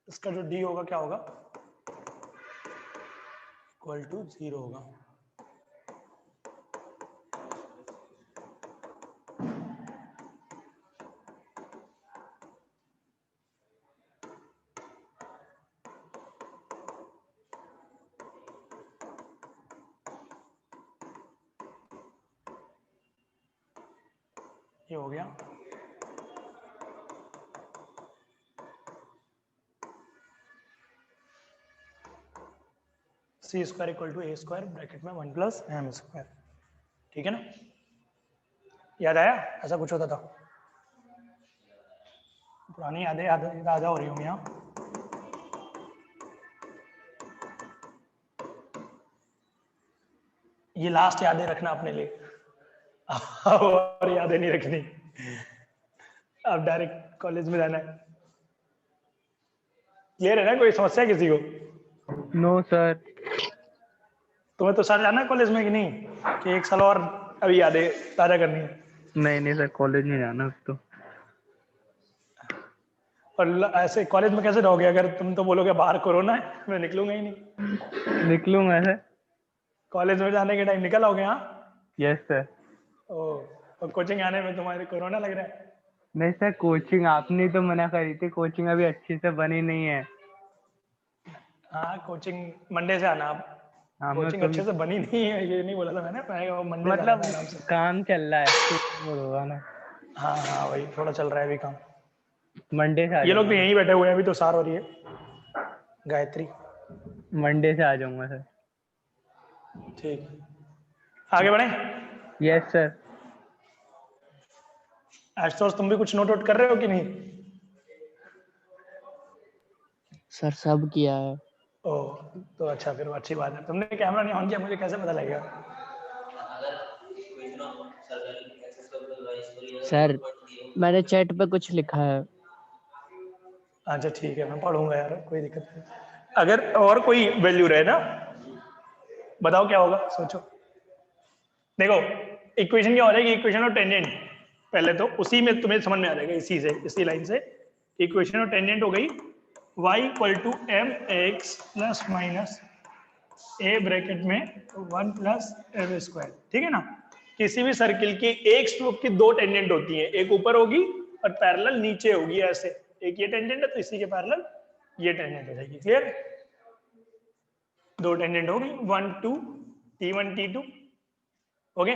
इसका जो डी होगा क्या होगा? इक्वल टू 0 होगा। ये हो गया। C square equal to A square bracket में 1 प्लस एम स्क्वायर। ठीक है ना? याद आया? ऐसा कुछ होता था। पुरानी यादें ताजा हो रही होंगी। यहाँ ये लास्ट यादें रखना अपने लिए और यादें नहीं रखनी। अब डायरेक्ट कॉलेज में जाना है। क्लियर है ना? कोई समस्या किसी को? No sir. तुम्हें तो साथ जाना है कॉलेज में कि नहीं, कि एक साल और अभी यादें ताजा करनी है? नहीं सर, कॉलेज नहीं जाना अब तो। और ऐसे कॉलेज में कैसे रहोगे अगर तुम तो बोलोगे बाहर कोरोना है, मैं निकलूंगा ही नहीं। निकलूंगा सर। कॉलेज में जाने के टाइम निकल आओगे? हाँ। Yes sir. और कोचिंग आने में तुम्हारे कोरोना लग रहा है? नहीं सर, कोचिंग आपने तो मना करी थी, कोचिंग अभी अच्छी से बनी नहीं है। हाँ, कोचिंग मंडे से आना। आप हाँ, कोचिंग अच्छे से बनी नहीं है ये नहीं बोला था मैंने, वो मंडे मतलब से आराम से। काम चल रहा है तो वो होगा ना। हाँ हाँ, वही थोड़ा चल रहा है अभी काम। मंडे से आ ये लोग तो जाऊंगा। यहीं बैठे हुए हैं, अभी तो सार हो रही है गायत्री। मंडे से आ जाऊंगा सर। ठीक, आगे बढ़े। Yes sir. आशुतोष, तुम भी कुछ नोट आउट कर रहे हो कि नहीं? सर सब किया है। ओह, तो अच्छा, फिर अच्छी बात है। तुमने कैमरा नहीं ऑन किया, मुझे कैसे पता लगेगा? सर मैंने चैट पे कुछ लिखा है। अच्छा ठीक है, मैं पढ़ूंगा यार, कोई दिक्कत नहीं। अगर और कोई वैल्यू रहे ना, बताओ क्या होगा, सोचो। देखो, इक्वेशन क्या हो जाएगी? इक्वेशन और टेंजेंट। पहले तो उसी में तुम्हें समझ में आ जाएगा, इसी लाइन से इक्वेशन और टेंजेंट हो गई y equal to M x plus minus a bracket में 1 प्लस एम स्क्वायर। ठीक है ना? किसी भी सर्किल की एक स्ट्रोक की दो टेंजेंट होती है, एक ऊपर होगी और पैरेलल नीचे होगी ऐसे। एक ये टेंजेंट है तो इसी के पैरेलल ये टेंजेंट हो जाएगी। क्लियर? दो टेंजेंट होगी, 1 2 T1 T2। ओके,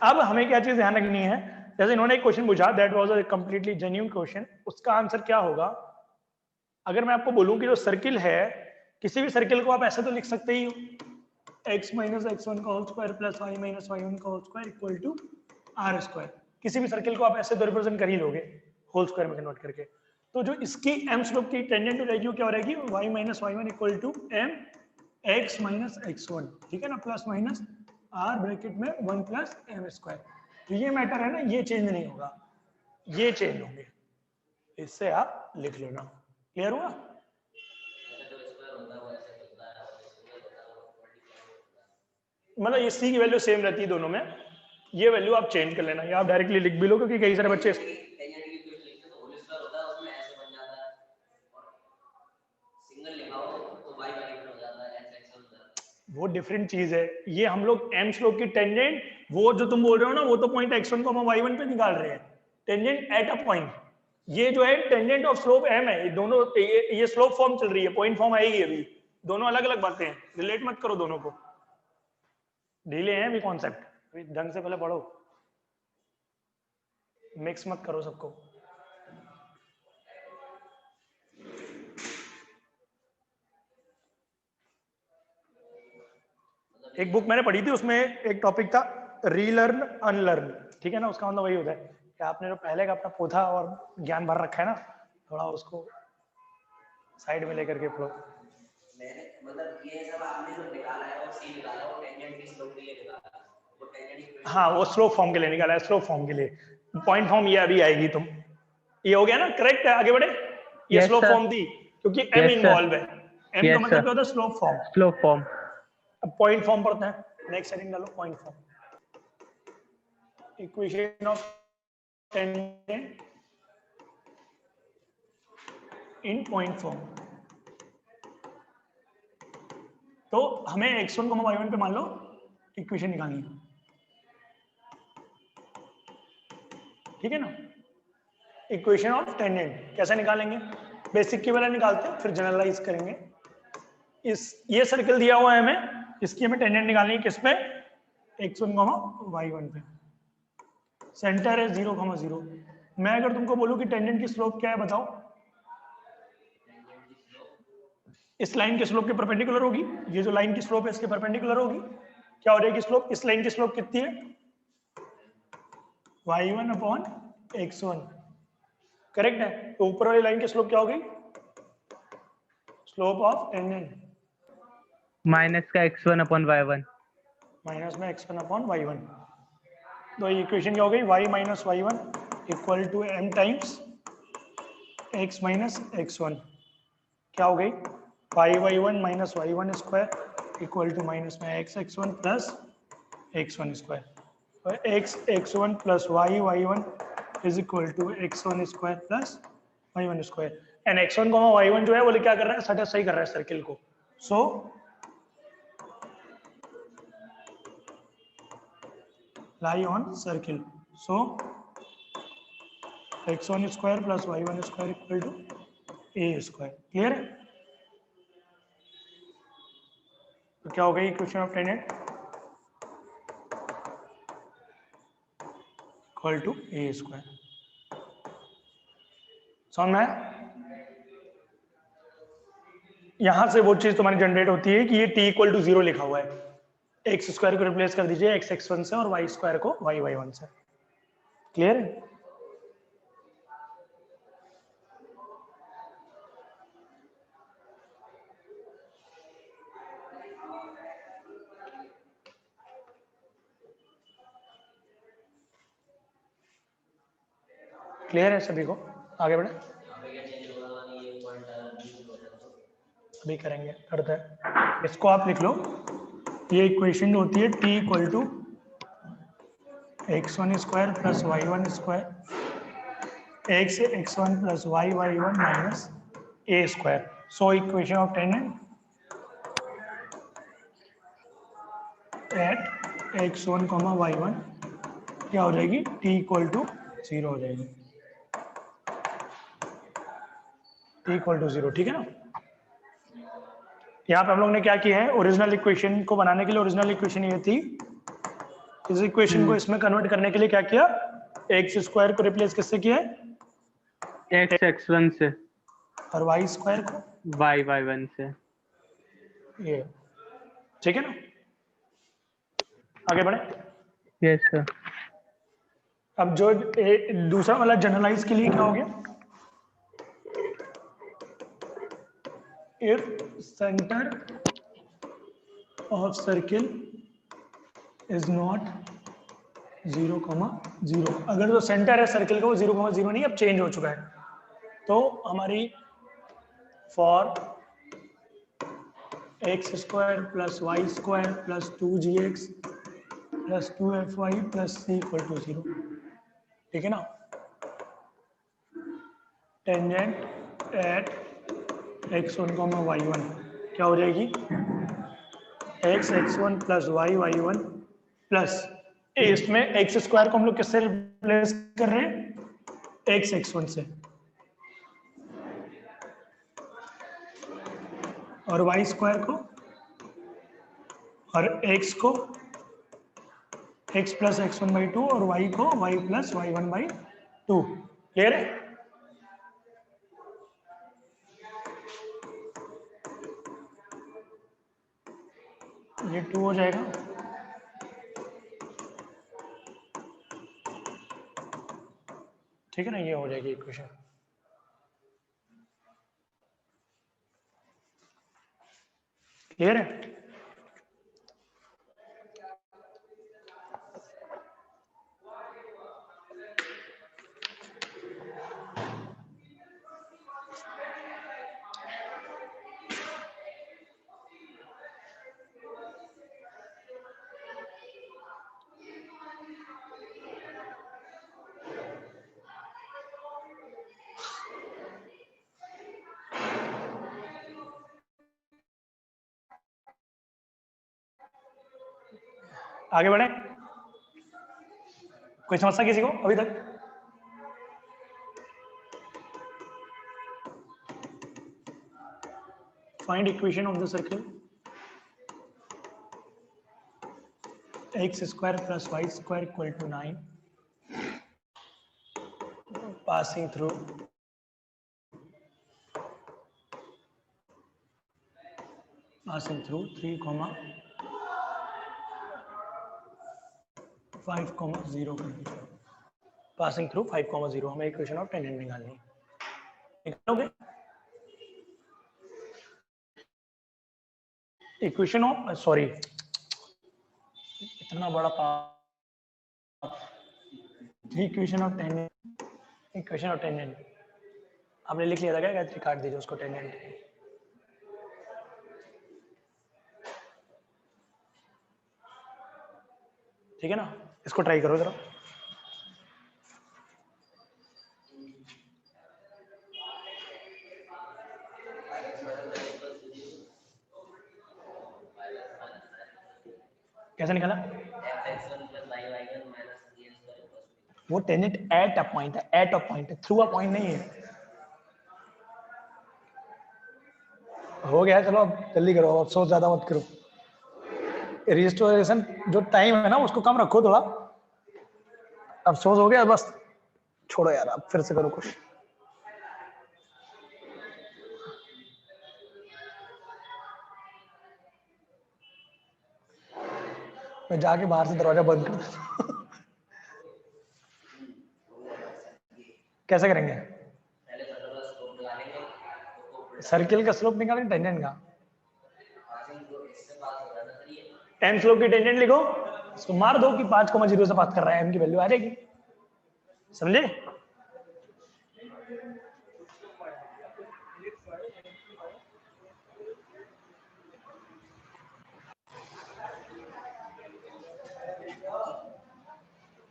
अब हमें क्या चीज ध्यान रखनी है, जैसे इन्होंने एक क्वेश्चन पूछा, that was a completely genuine question, उसका आंसर क्या होगा? अगर मैं आपको बोलूं कि जो सर्किल है, किसी भी सर्किल को आप ऐसे तो लिख सकते ही हो, x माइनस x1 का whole square plus y minus y1 का whole square equal to r square. किसी भी सर्किल को आप ऐसे तो रिप्रेजेंट कर ही लोगे होल स्क्वायर में कन्वर्ट करके। तो जो इसकी एम स्लोप की टेंजेंट हो जाएगी वो क्या हो जाएगी? y minus y1 equal to m x minus x1। ठीक है ना? प्लस माइनस r ब्रैकेट में 1 प्लस एम स्क्वायर। तो ये मैटर है ना, ये चेंज नहीं होगा, ये चेंज होंगे। इससे आप लिख लेना। क्लियर हुआ? मतलब ये सी की वैल्यू सेम रहती है दोनों में, ये वैल्यू आप चेंज कर लेना या आप डायरेक्टली लिख भी लो, क्योंकि कई सारे बच्चे वो डिफरेंट चीज है। ये हम लोग एम स्लोप की टेंजेंट, वो जो तुम बोल रहे हो ना, वो तो पॉइंट x1 को हम y1 पे निकाल रहे हैं, टेंजेंट एट अ पॉइंट। ये जो है टेंजेंट ऑफ स्लोप m है, ये दोनों ये स्लोप फॉर्म चल रही है, पॉइंट फॉर्म आएगी अभी। दोनों अलग अलग बातें हैं, रिलेट मत करो दोनों को, ढीले हैं अभी कॉन्सेप्ट, अभी ढंग से पहले पढ़ो, मिक्स मत करो सबको। एक बुक मैंने पढ़ी थी, उसमें एक टॉपिक था रीलर्न अनलर्न, ठीक है ना? उसका मतलब वही होता है कि आपने जो पहले का अपना पोथा और ज्ञान भर रखा है ना, थोड़ा उसको साइड में लेकर के पढ़ो। मैंने मतलब ये सब आपने जो निकाला है और सी निकाला वो टेंजेंट की स्लोप के लिए निकाला, वो टेंजेंट हाँ, वो स्लोप फॉर्म के लिए निकाला है, स्लोप फॉर्म के लिए। पॉइंट फॉर्म ये अभी आएगी, तुम ये हो गया ना करेक्ट? आगे बढ़े। ये Yes, स्लोप sir. फॉर्म थी क्योंकि एम Yes, sir. इन्वॉल्व है, एम Yes, का मतलब sir. क्या होता है? Slope form. Slope form. अब पॉइंट फॉर्म पढ़ते हैं, नेक्स्ट हेडिंग डालो point form. Equation of tangent in point form. तो हमें x1 को y1 पे मान लो इक्वेशन निकालनी है, ठीक है ना? इक्वेशन ऑफ टेंजेंट कैसे निकालेंगे? बेसिक की वाला निकालते हैं, फिर जनरलाइज करेंगे। ये सर्कल दिया हुआ है हमें, इसकी हमें टेंजेंट निकालनी है किस पे? x1, y1 पे। सेंटर है 0, 0। मैं अगर तुमको बोलूं कि टेंजेंट की स्लोप क्या है, बताओ। इस लाइन के स्लोप के परपेंडिकुलर होगी, ये जो लाइन की स्लोप है इसके परपेंडिकुलर होगी। क्या हो जाएगी स्लोप? इस लाइन की स्लोप कितनी है? y1 अपॉन x1, करेक्ट है? तो ऊपर वाली लाइन की स्लोप क्या हो गई? स्लोप ऑफ टेंजेंट माइनस का x1 अपॉन y1, माइनस में x1 अपॉन y1। तो ये इक्वेशन क्या हो गई? y minus y1 equal to m times x minus x1। क्या हो गई? y1 minus y1 square equal to minus में x1 प्लस x1 स्क्वायर। और x1 plus y1 is equal to x1 square plus y1 square. And x1 y1 जो है वो क्या कर रहा है? सही कर रहा है सर्किल को। सो lie on circle. So x1 square plus y1 square equal to a square. Clear है? तो क्या हो गई equation of tangent? Equal to a square. समझ में आया? यहां से वो चीज तुम्हारी जनरेट होती है कि ये t इक्वल टू 0 लिखा हुआ है, एक्स स्क्वायर को रिप्लेस कर दीजिए एक्स x1 से और y स्क्वायर को y1 से। क्लियर है? क्लियर है सभी को? आगे बढ़े, अभी करेंगे, करते हैं। इसको आप लिख लो, ये इक्वेशन होती है t equal to x1 square plus y1 square x x1 plus y1 minus a square. So equation of tangent at x1, y1 क्या हो जाएगी? t इक्वल टू 0 हो जाएगी, t इक्वल टू 0, ठीक है ना? यहाँ पे हम लोग ने क्या किया है? ओरिजिनल इक्वेशन को बनाने के लिए ओरिजिनल इक्वेशन ये थी, इस इक्वेशन को इसमें कन्वर्ट करने के लिए क्या किया? एक्स स्क्वायर को रिप्लेस किससे किया है? x x1 से और y स्क्वायर को y y1 से। ये, ठीक है ना? आगे बढ़े। Yes sir. अब जो दूसरा वाला जनरलाइज के लिए क्या हो गया? If centre of circle is not 0, 0, अगर जो सेंटर है सर्किल का वो 0, 0 नहीं, अब चेंज हो चुका है, तो हमारी for x square plus y square plus 2gx plus 2fy plus c equal to 0, ठीक है ना। टेंजेंट एट x1, y1 क्या हो जाएगी, x1 प्लस y1 प्लस इसमें एक्स स्क्वायर को हम लोग किससे रिप्लेस कर रहे हैं, x1 से, और वाई स्क्वायर को और x को x प्लस x1/2 और y को y प्लस y1/2। क्लियर है। ये 2 हो जाएगा, ठीक है ना, ये हो जाएगी इक्वेशन। क्लियर है। आगे बढ़े, कोई समस्या किसी को अभी तक। Find equation of the circle x square plus y square equal to 9 passing through 3, 5, 0 passing through 5, 0 हमें इक्वेशन ऑफ टेंजेंट निकालनी है। निकालोगे इक्वेशन ऑफ, सॉरी इतना बड़ा इक्वेशन ऑफ टेंजेंट आपने लिख लिया था क्या, गायत्री काट दीजिए उसको टेंजेंट। ठीक है ना, इसको ट्राई करो जरा। कैसे निकाला, वो टेंजेंट एट अ पॉइंट है, एट अ पॉइंट है, थ्रू अ पॉइंट नहीं है। हो गया, चलो अब जल्दी करो, अफसोस ज्यादा मत करो। रजिस्ट्रेशन जो टाइम है ना उसको कम रखो थोड़ा। अफसोस हो गया, बस छोड़ो यार, अब फिर से करो कुछ। मैं जाके बाहर से दरवाजा बंद कर देता हूं। कैसे करेंगे, सर्किल का स्लोप निकालेंगे, टेंजेंट का एम स्लोप की टेंजेंट लिखो, इसको मार दो कि 5,0 से पास कर रहा है, एम की वैल्यू आ जाएगी। समझे।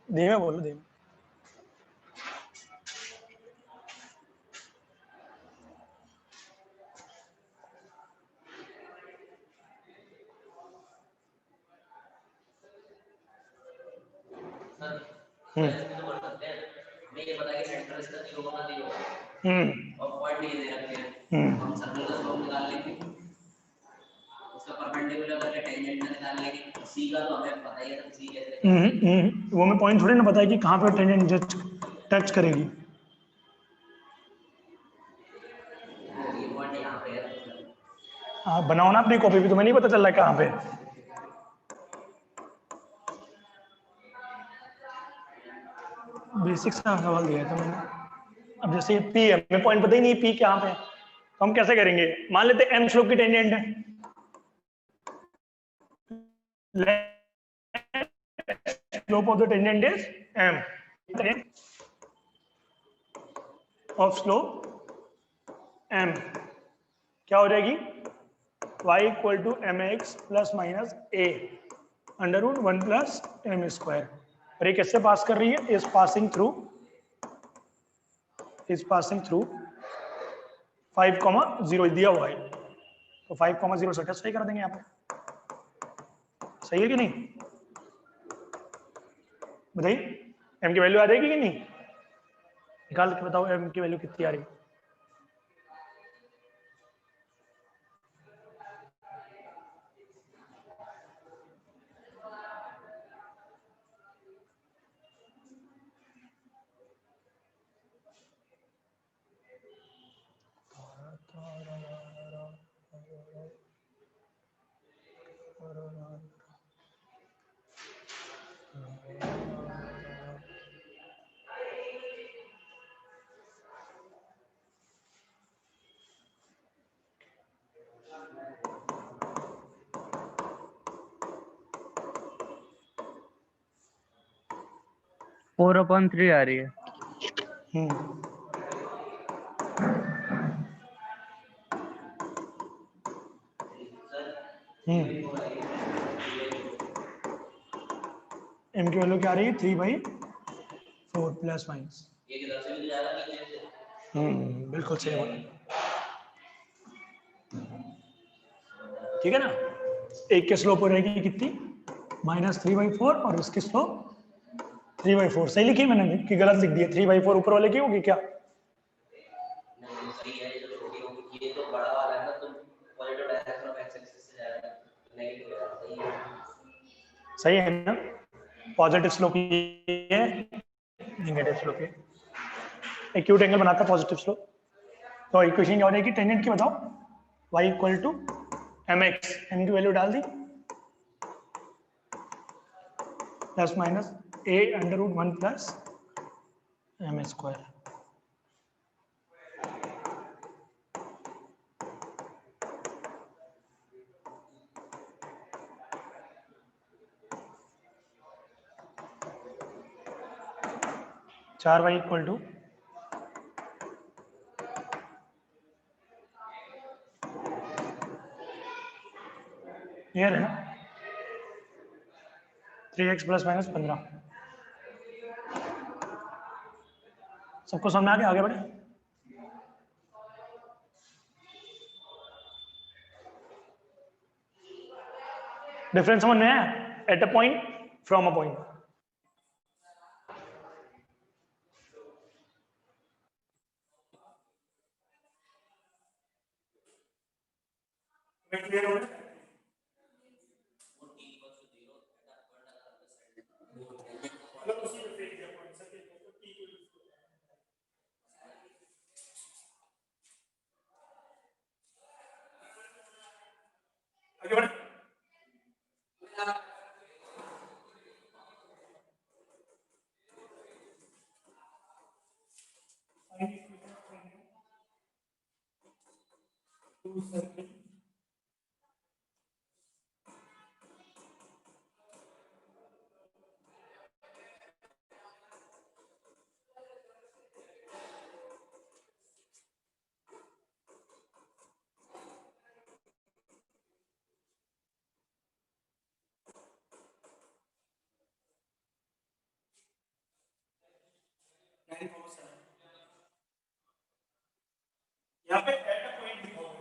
धीमे बोलो, धीमे। और पॉइंट ये दे रखे हैं, हम सर्कल का स्लोप निकाल लेंगे, उसका परपेंडिकुलर करके टेंजेंट निकाल लेंगे। सी का तो हमें पता ही है, सी कैसे वो मैं पॉइंट थोड़ी ना पता है कि कहाँ पे टेंजेंट टच करेगी। ये पॉइंट यहाँ पे है, हाँ बनाओ ना अपनी कॉपी भी, तुम्हें नहीं पता चल रहा है कहाँ पे। बेसिक सा सवाल दिया था मैंने। अब जैसे पी है, हमें पॉइंट पता ही नहीं पी कहाँ पे है, तो हम कैसे करेंगे। मान लेते एम स्लोप की टेंजेंट है, slope of the tangent is m, of slope m क्या हो जाएगी, y equal to M x plus minus A under root 1 plus M square. और ये कैसे पास कर रही है, इज पासिंग थ्रू 5,0 दिया हुआ है, तो 5,0 सेटिस्फाई कर देंगे यहाँ पे। सही है कि नहीं, बताइए एम की वैल्यू आ जाएगी कि नहीं, निकाल के बताओ एम की वैल्यू कितनी आ रही है। फोर अपॉन थ्री आ रही है। एम की वैल्यू क्या आ रही है, 3/4 प्लस माइनस। ये किधर से मिल जाएगा नीचे से? बिल्कुल सही बात, ठीक है ना। एक के स्लोप हो रहेगी कितनी, -3/4 और उसकी स्लोप 3/4। सही लिखी मैंने कि गलत लिख दिया, 3/4 ऊपर वाले की होगी क्या, नहीं सही है, ये तो छोटी होगी, ये तो बड़ा वाला है ना, तो positive direction of x axis से जाएगा, नेगेटिव है, सही है। सही है ना, पॉजिटिव स्लोप ये है, नेगेटिव स्लोप ये, एक्यूट एंगल बनाता है पॉजिटिव स्लोप। तो इक्वेशन क्या हो जाएगी, टेंजेंट की बताओ, y equal to M X, M की वैल्यू डाल दी प्लस माइनस ए under root 1 plus M square. चार वाई इक्वल टू क्लियर है ना, 3x प्लस माइनस 15। सबको समझ में आ गया, आगे बढ़े। डिफरेंस समझ में है, at a point from a point. Clear हो गया, आगे बढ़े। यहाँ पे एट अ पॉइंट लिखा हुआ है,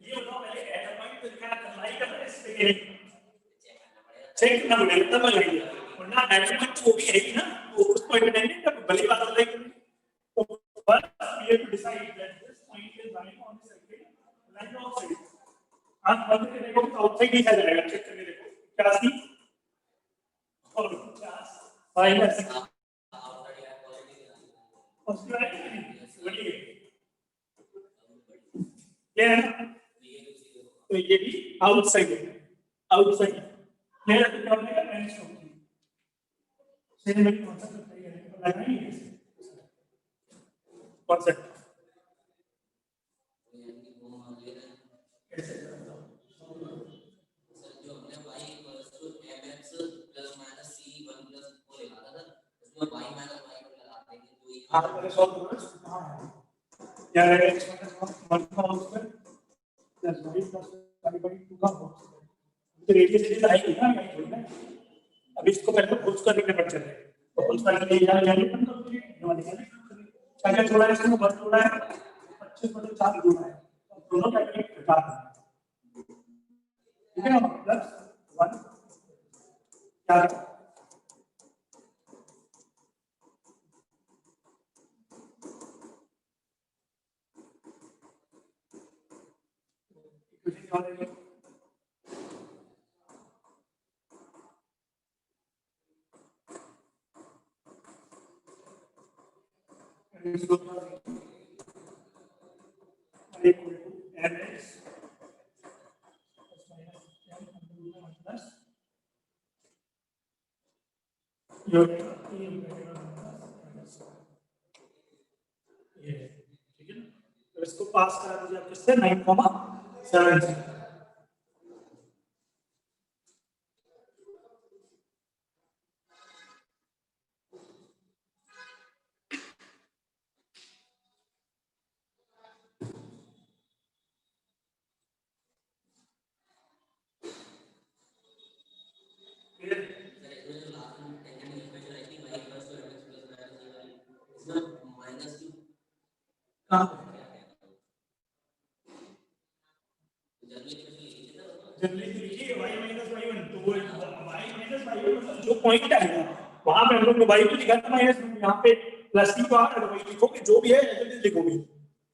ये बताओ पहले एट अ पॉइंट तो लिखा है, अप्लाई करना है इस पे चेक करना पड़ेगा तब लगाइए, वरना एट अ पॉइंट तो वो भी है ही ना, वो उस पॉइंट पे नहीं तब भले बात अप्लाई करनी। तो first we have to decide that this point is lying on the circle line outside. आप बंद करके देखो तो आउटसाइड ही आ जाएगा, चेक करके देखो 85 और 50 माइनस पॉजिटिव है कि नहीं, बढ़िया क्लियर है ना, तो ये भी आउटसाइड है, आउटसाइड क्लियर है, तो क्या बनेगा माइनस 20। सेम में कॉन्सेप्ट सही है, तो लाइन नहीं है कॉन्सेप्ट कैसे जो हमने y mx plus minus c 1 plus 4 लिखा था हां पहले सॉल्व करो हां क्या रहेगा x माइनस 1 का whole square plus y plus y by 2 का होल स्क्वायर तो रेडियस सीरीज आएगी ना ये थोड़ी ना अब इसको पहले होल स्क्वायर लिखने पड़ चले तो होल स्क्वायर के लिए यहाँ वैल्यू कम कर दीजिए ये वाली वैल्यू चाहे थोड़ा इसमें बस थोड़ा है 25/4 जोड़ा है दोनों का एक घटा ठीक है प्लस 1 क्या इसको पास करा दीजिए आप किससे 9,7 से जो पॉइंट आएगा वहां पे हम लोग y तो लिखा था माइनस यहाँ पे प्लस की बाहर है वही लिखोगे जो भी है ऐसे लिखोगे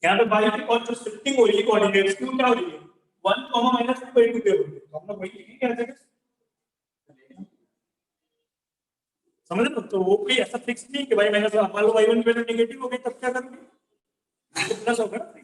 यहाँ पे y की और जो शिफ्टिंग हो रही है कोऑर्डिनेट्स की क्या हो रही है 1 माइनस 2 पे हो रही है तो हम लोग वही लिखेंगे ऐसे समझ रहे हो तो वो कोई ऐसा फिक्स नहीं कि y माइनस मान लो y1 की वैल्यू नेगेटिव हो गई तब क्या करोगे प्लस होगा ना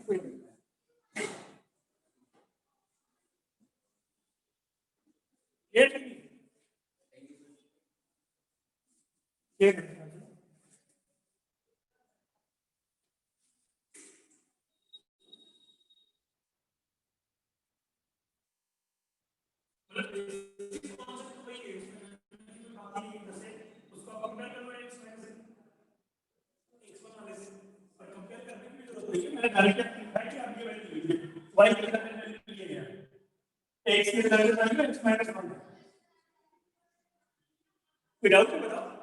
ये डाउट है बताओ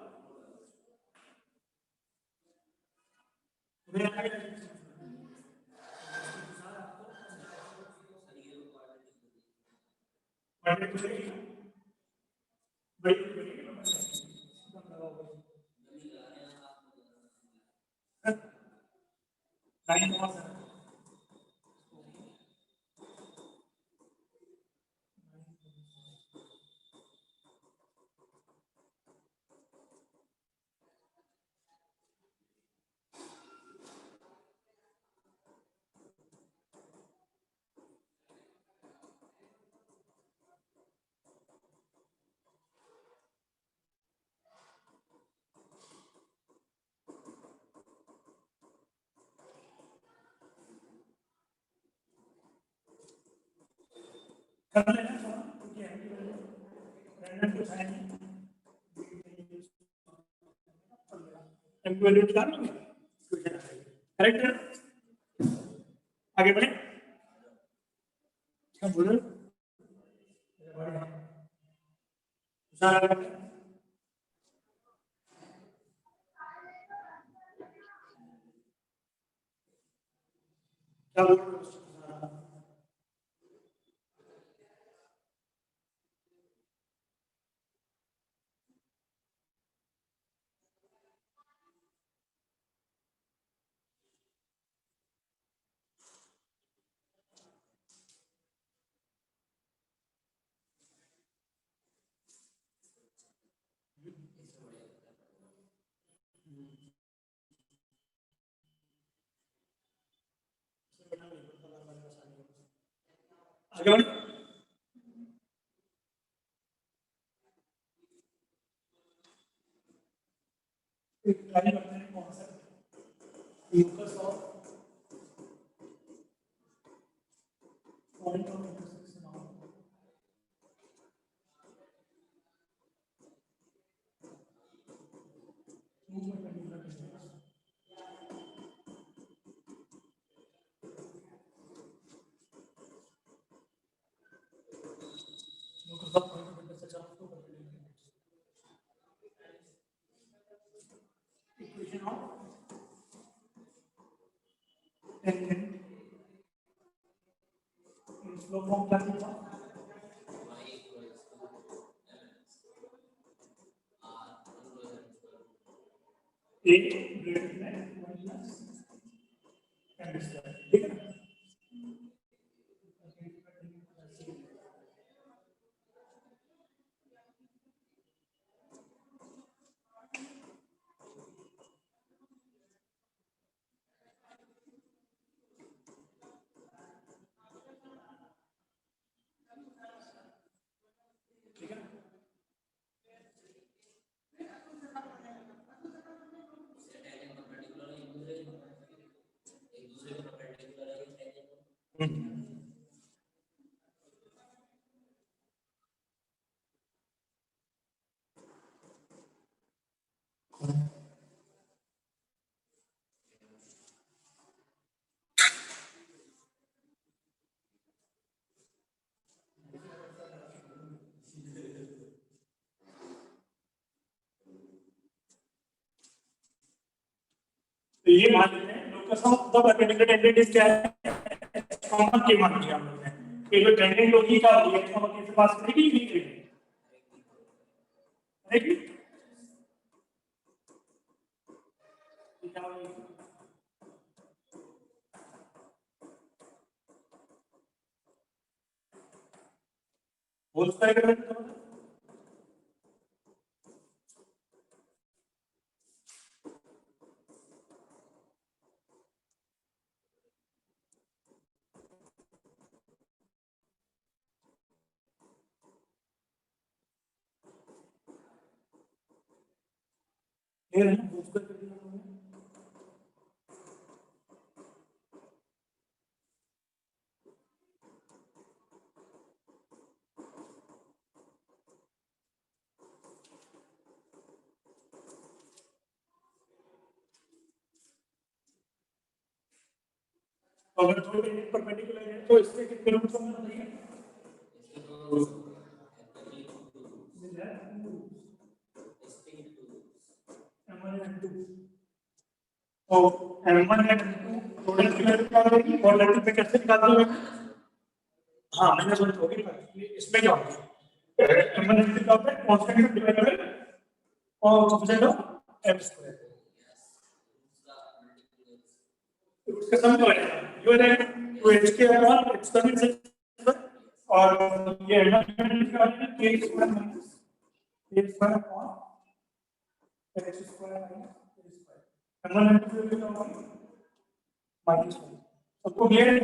करेक्ट आगे बढ़े क्या बोल रहे क्या बोल रहे आगे बढ़े ट्राई करते हैं कौन सा locus of point of intersection of two perpendicular distance tangent slope form क्या था? a greater than 1 plus m square, ठीक है ना? तो ये मान लेते हैं locus of the perpendicular tangent is क्या है? कॉमन के मान लिया हम लोगों ने कि जो टेंजेंट होगी क्या होगी x कॉमा के से पास करेगी नहीं करेगी, करेगी क्या होगी? होल स्क्वायर का मतलब ये है होल स्क्वायर कर दिया हमने। अगर दो टेंजेंट परपेंडिकुलर है तो इससे कितने रूट्स होंगे बताइए? m1 and m2 तो m1 and m2 टोटल की वैल्यू क्या होगी और वैल्यू पे कैसे निकालते हैं? हाँ मैंने सोचा होगी इसमें क्या होगा m1 and m2 का होता है कांस्टेंट डिवाइडेड और कोएफिशिएंट ऑफ m स्क्वायर उसका सम क्या आएगा ये हो जाएगा 2h के अपॉन x स्क्वायर और ये m1 का k square minus k square upon x square minus k square m1 and m2 का होगा माइनस 1 सबको क्लियर है?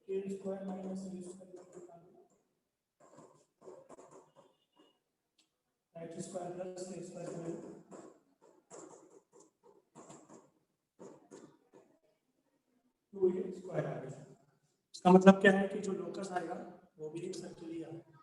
k square minus k square x square plus k square तो ये स्क्वायर आ गया। इसका मतलब क्या है कि जो लोकस आएगा वो भी एक सर्कल ही आएगा।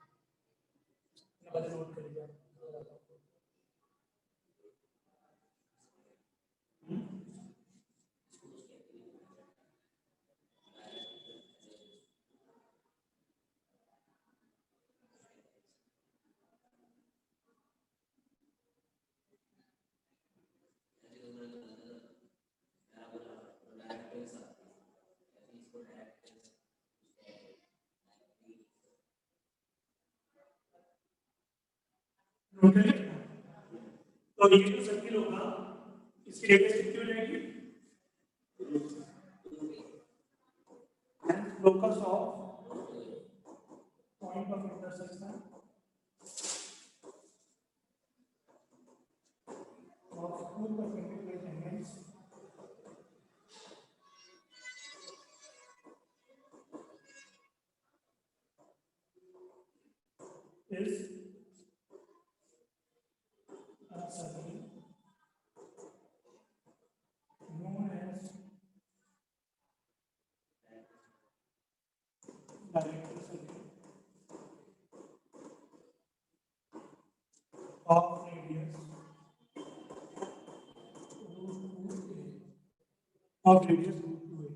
नोट करिए तो ये जो सर्किल होगा इसकी रेडियस कितनी हो जाएगी? Locus of point of intersection of two perpendicular tangents is a circle known as diameter circle of radius root 2a of radius root 2a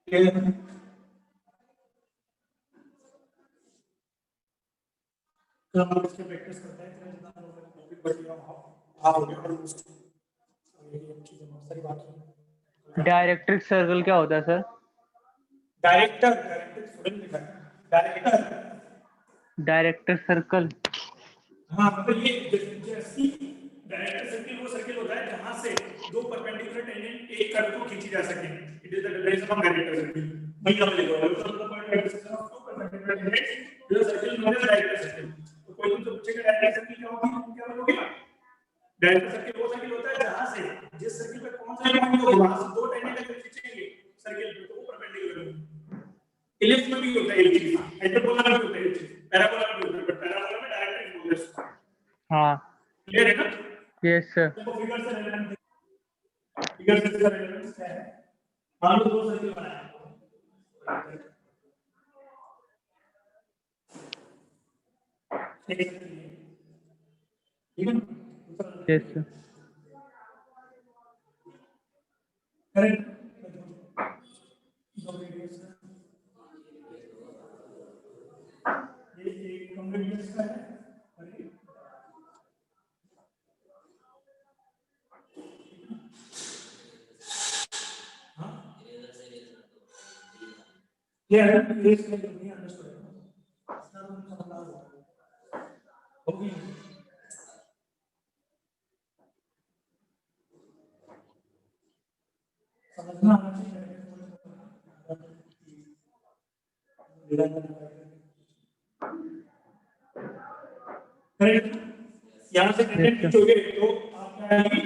clear? तो हम लोग इसके प्रैक्टिस करते हैं इतना जितना हम लोग टॉपिक पढ़ लिया हां हो गया ऑलमोस्ट। ये अच्छी बहुत सारी बात है। डायरेक्ट्रिक सर्कल क्या होता है सर? डायरेक्टर स्टूडेंट लिखा है डायरेक्टर। डायरेक्टर सर्कल हाँ मतलब ये जैसी डायरेक्टर सर्किल वो सर्किल होता है जहां से दो परपेंडिकुलर टेंजेंट एक कर्व को खींची जा सके। It is the definition of director circle. वही हम लिख रहे हैं तो the point intersection of two perpendicular tangents जो circle known as director circle. तो कोई तुमसे पूछेगा डायरेक्टर सर्किल क्या होगी, तुम क्या बोलोगे? डायरेक्टर सर्किल वो सर्किल होता है जहां से जिस सर्किल पे कौन सा पॉइंट होगा वहां से दो टेंजेंट अगर खींचेंगे सर्किल पे तो वो परपेंडिकुलर होगी। इलिप्स में भी होता है ये चीज, हाइपरबोला में भी होता है ये चीज, पैराबोला में भी होता है, बट पैराबोला में डायरेक्ट बोलते हैं। हाँ क्लियर है ना? Yes sir. तो फिगर से रिलेवेंट फिगर से रिलेवेंट क्या है? मान लो दो सर्किल बनाए ठीक है यस सर। करेक्ट। ये एक कम रेडियस का है ये है ये से नहीं अंडरस्टूड इसका मतलब समझना होगी समझना करेक्ट। यहाँ से टेंजेंट खींचोगे तो आप क्या आएगी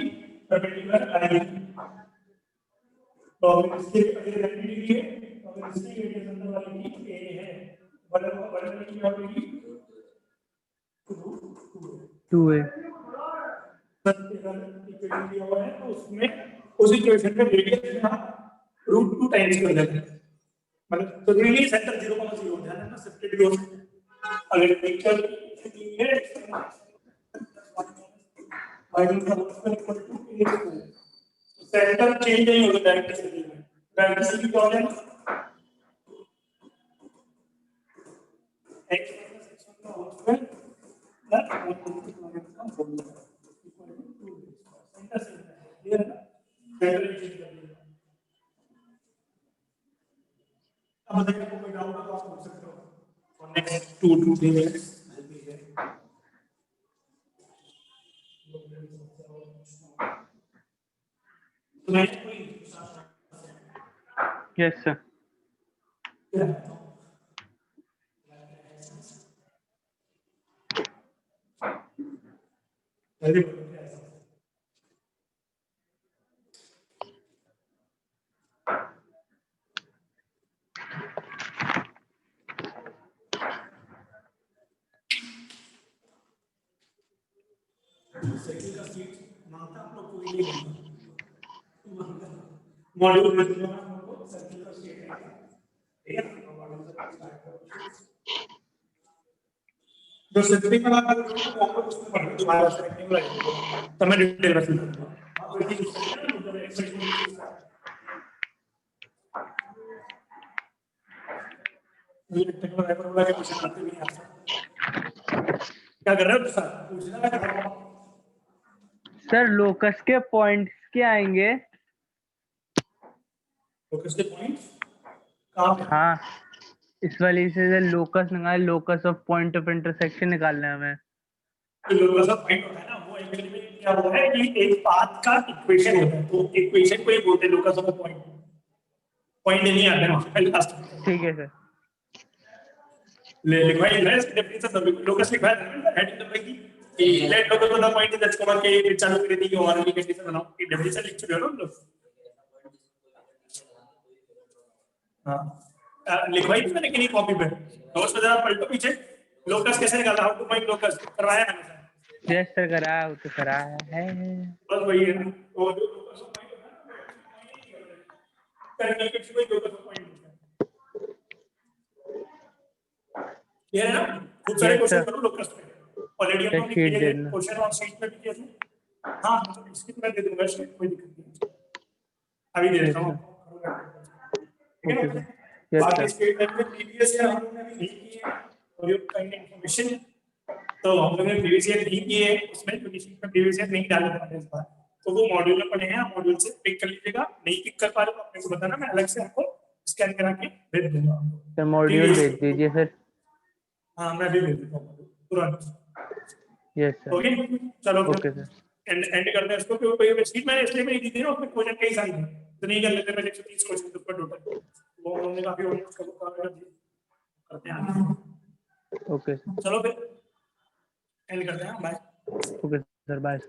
परपेंडिकुलर आएगी। तो अगर इसके अगर 90 डिग्री है तो अगर इसकी रेडियस अंदर वाली की a है बराबर की क्या होगी 2a। सर इक्वेशन दिया हुआ है तो उसमें उस इक्वेशन में रेडियस यहाँ √2 टाइम्स कर देते हैं। मतलब तो रियली सेंटर 0,0 ध्यान रखना सब्स्टिट्यूट हो अगर पिक्चर है सेंटर चेंज नहीं होता डायरेक्ट सर्किल में। डायरेक्ट सर्किल क्या होता है x - x1 का होल स्क्वायर प्लस 1 सेंटर से क्लियर है ना? सेंटर चेंज कर दिया। अब बताइए आपको कोई डाउट हो तो आप पूछ सकते हो और next 2 to 3 minutes yes sir. Circle का सीट मांगता आप लोग को ये मॉड्यूल में जो आप लोग को सर्किल का सीट है ठीक है जो सर्किल का आप लोग उसमें पढ़ दोबारा से रेक्टेंगुलर है तो मैं डिटेल में समझाऊंगा आप वही यूज करते हैं ना जब एक्सप्रेशन यूज करते हैं ये रेक्टेंगुलर हाइपरबोला के क्वेश्चन आते भी हैं क्या कर रहे हो सर पूछना है सर लोकस के पॉइंट्स क्या आएंगे? लोकस के पॉइंट्स कहां पे? हाँ इस वाली से लोकस निकाल, locus of point of intersection निकालना है हमें। तो लोकस ऑफ पॉइंट होता है ना वो एक्चुअली में क्या होता है कि एक पाथ का इक्वेशन होता है तो इक्वेशन को ही बोलते हैं लोकस ऑफ पॉइंट। पॉइंट नहीं आता है पहले लास्ट ठीक है सर। ले लिखवाई है इसकी डेफिनेशन सब लोकस लिखा है हेडिंग नंबर की let locus of the point that's cover के फिर चालू कर दी और भी कंडीशन बनाओ कि डेफिनेशन लिख चुके हो ना लोग। हां लिखवाई थी मैंने कि नहीं कॉपी पे नोट्स में जरा पलटो पीछे लोकस कैसे निकालना हाउ टू फाइंड लोकस करवाया मैंने सर। यस सर कराया हो तो कराया है बस वही है ना और जो लोकस ऑफ पॉइंट होता है ना करने के लिए लोकस ऑफ पॉइंट क्लियर है ना? खूब सारे क्वेश्चन करो लोकस पे ऑलरेडी हम लोग किए हैं क्वेश्चन ऑन शीट में भी किए थे। हां तो इसकी मैं दे दूंगा इसमें कोई दिक्कत नहीं अभी दे देता हूं ठीक है ना? बाकी स्टेटमेंट में प्रीवियस ईयर हम लोगों ने भी नहीं किए और ये काइंड इंफॉर्मेशन तो हम लोग ने प्रीवियस ईयर नहीं किए उसमें, क्योंकि शीट में प्रीवियस ईयर नहीं डाले थे इस बार, तो वो मॉड्यूल में पड़े हैं, आप मॉड्यूल से पिक कर लीजिएगा। नहीं पिक कर पा रहे तो अपने को बताना, मैं अलग से आपको स्कैन करा के भेज दूंगा। सर मॉड्यूल भेज दीजिए सर। हाँ मैं भी भेज देता हूँ तुरंत। Yes sir. ओके चलो ओके सर। एंड करते हैं इसको, क्योंकि शीट मैंने इसलिए नहीं दी थी ना, उसमें क्वेश्चन कई सारे थे तो नहीं कर लेते, मैं 130 क्वेश्चन ऊपर टोटल, वो हमने काफी ऑलमोस्ट कवर कर दिए, करते हैं। Okay sir. चलो फिर एंड करते हैं, bye. Okay sir, bye sir.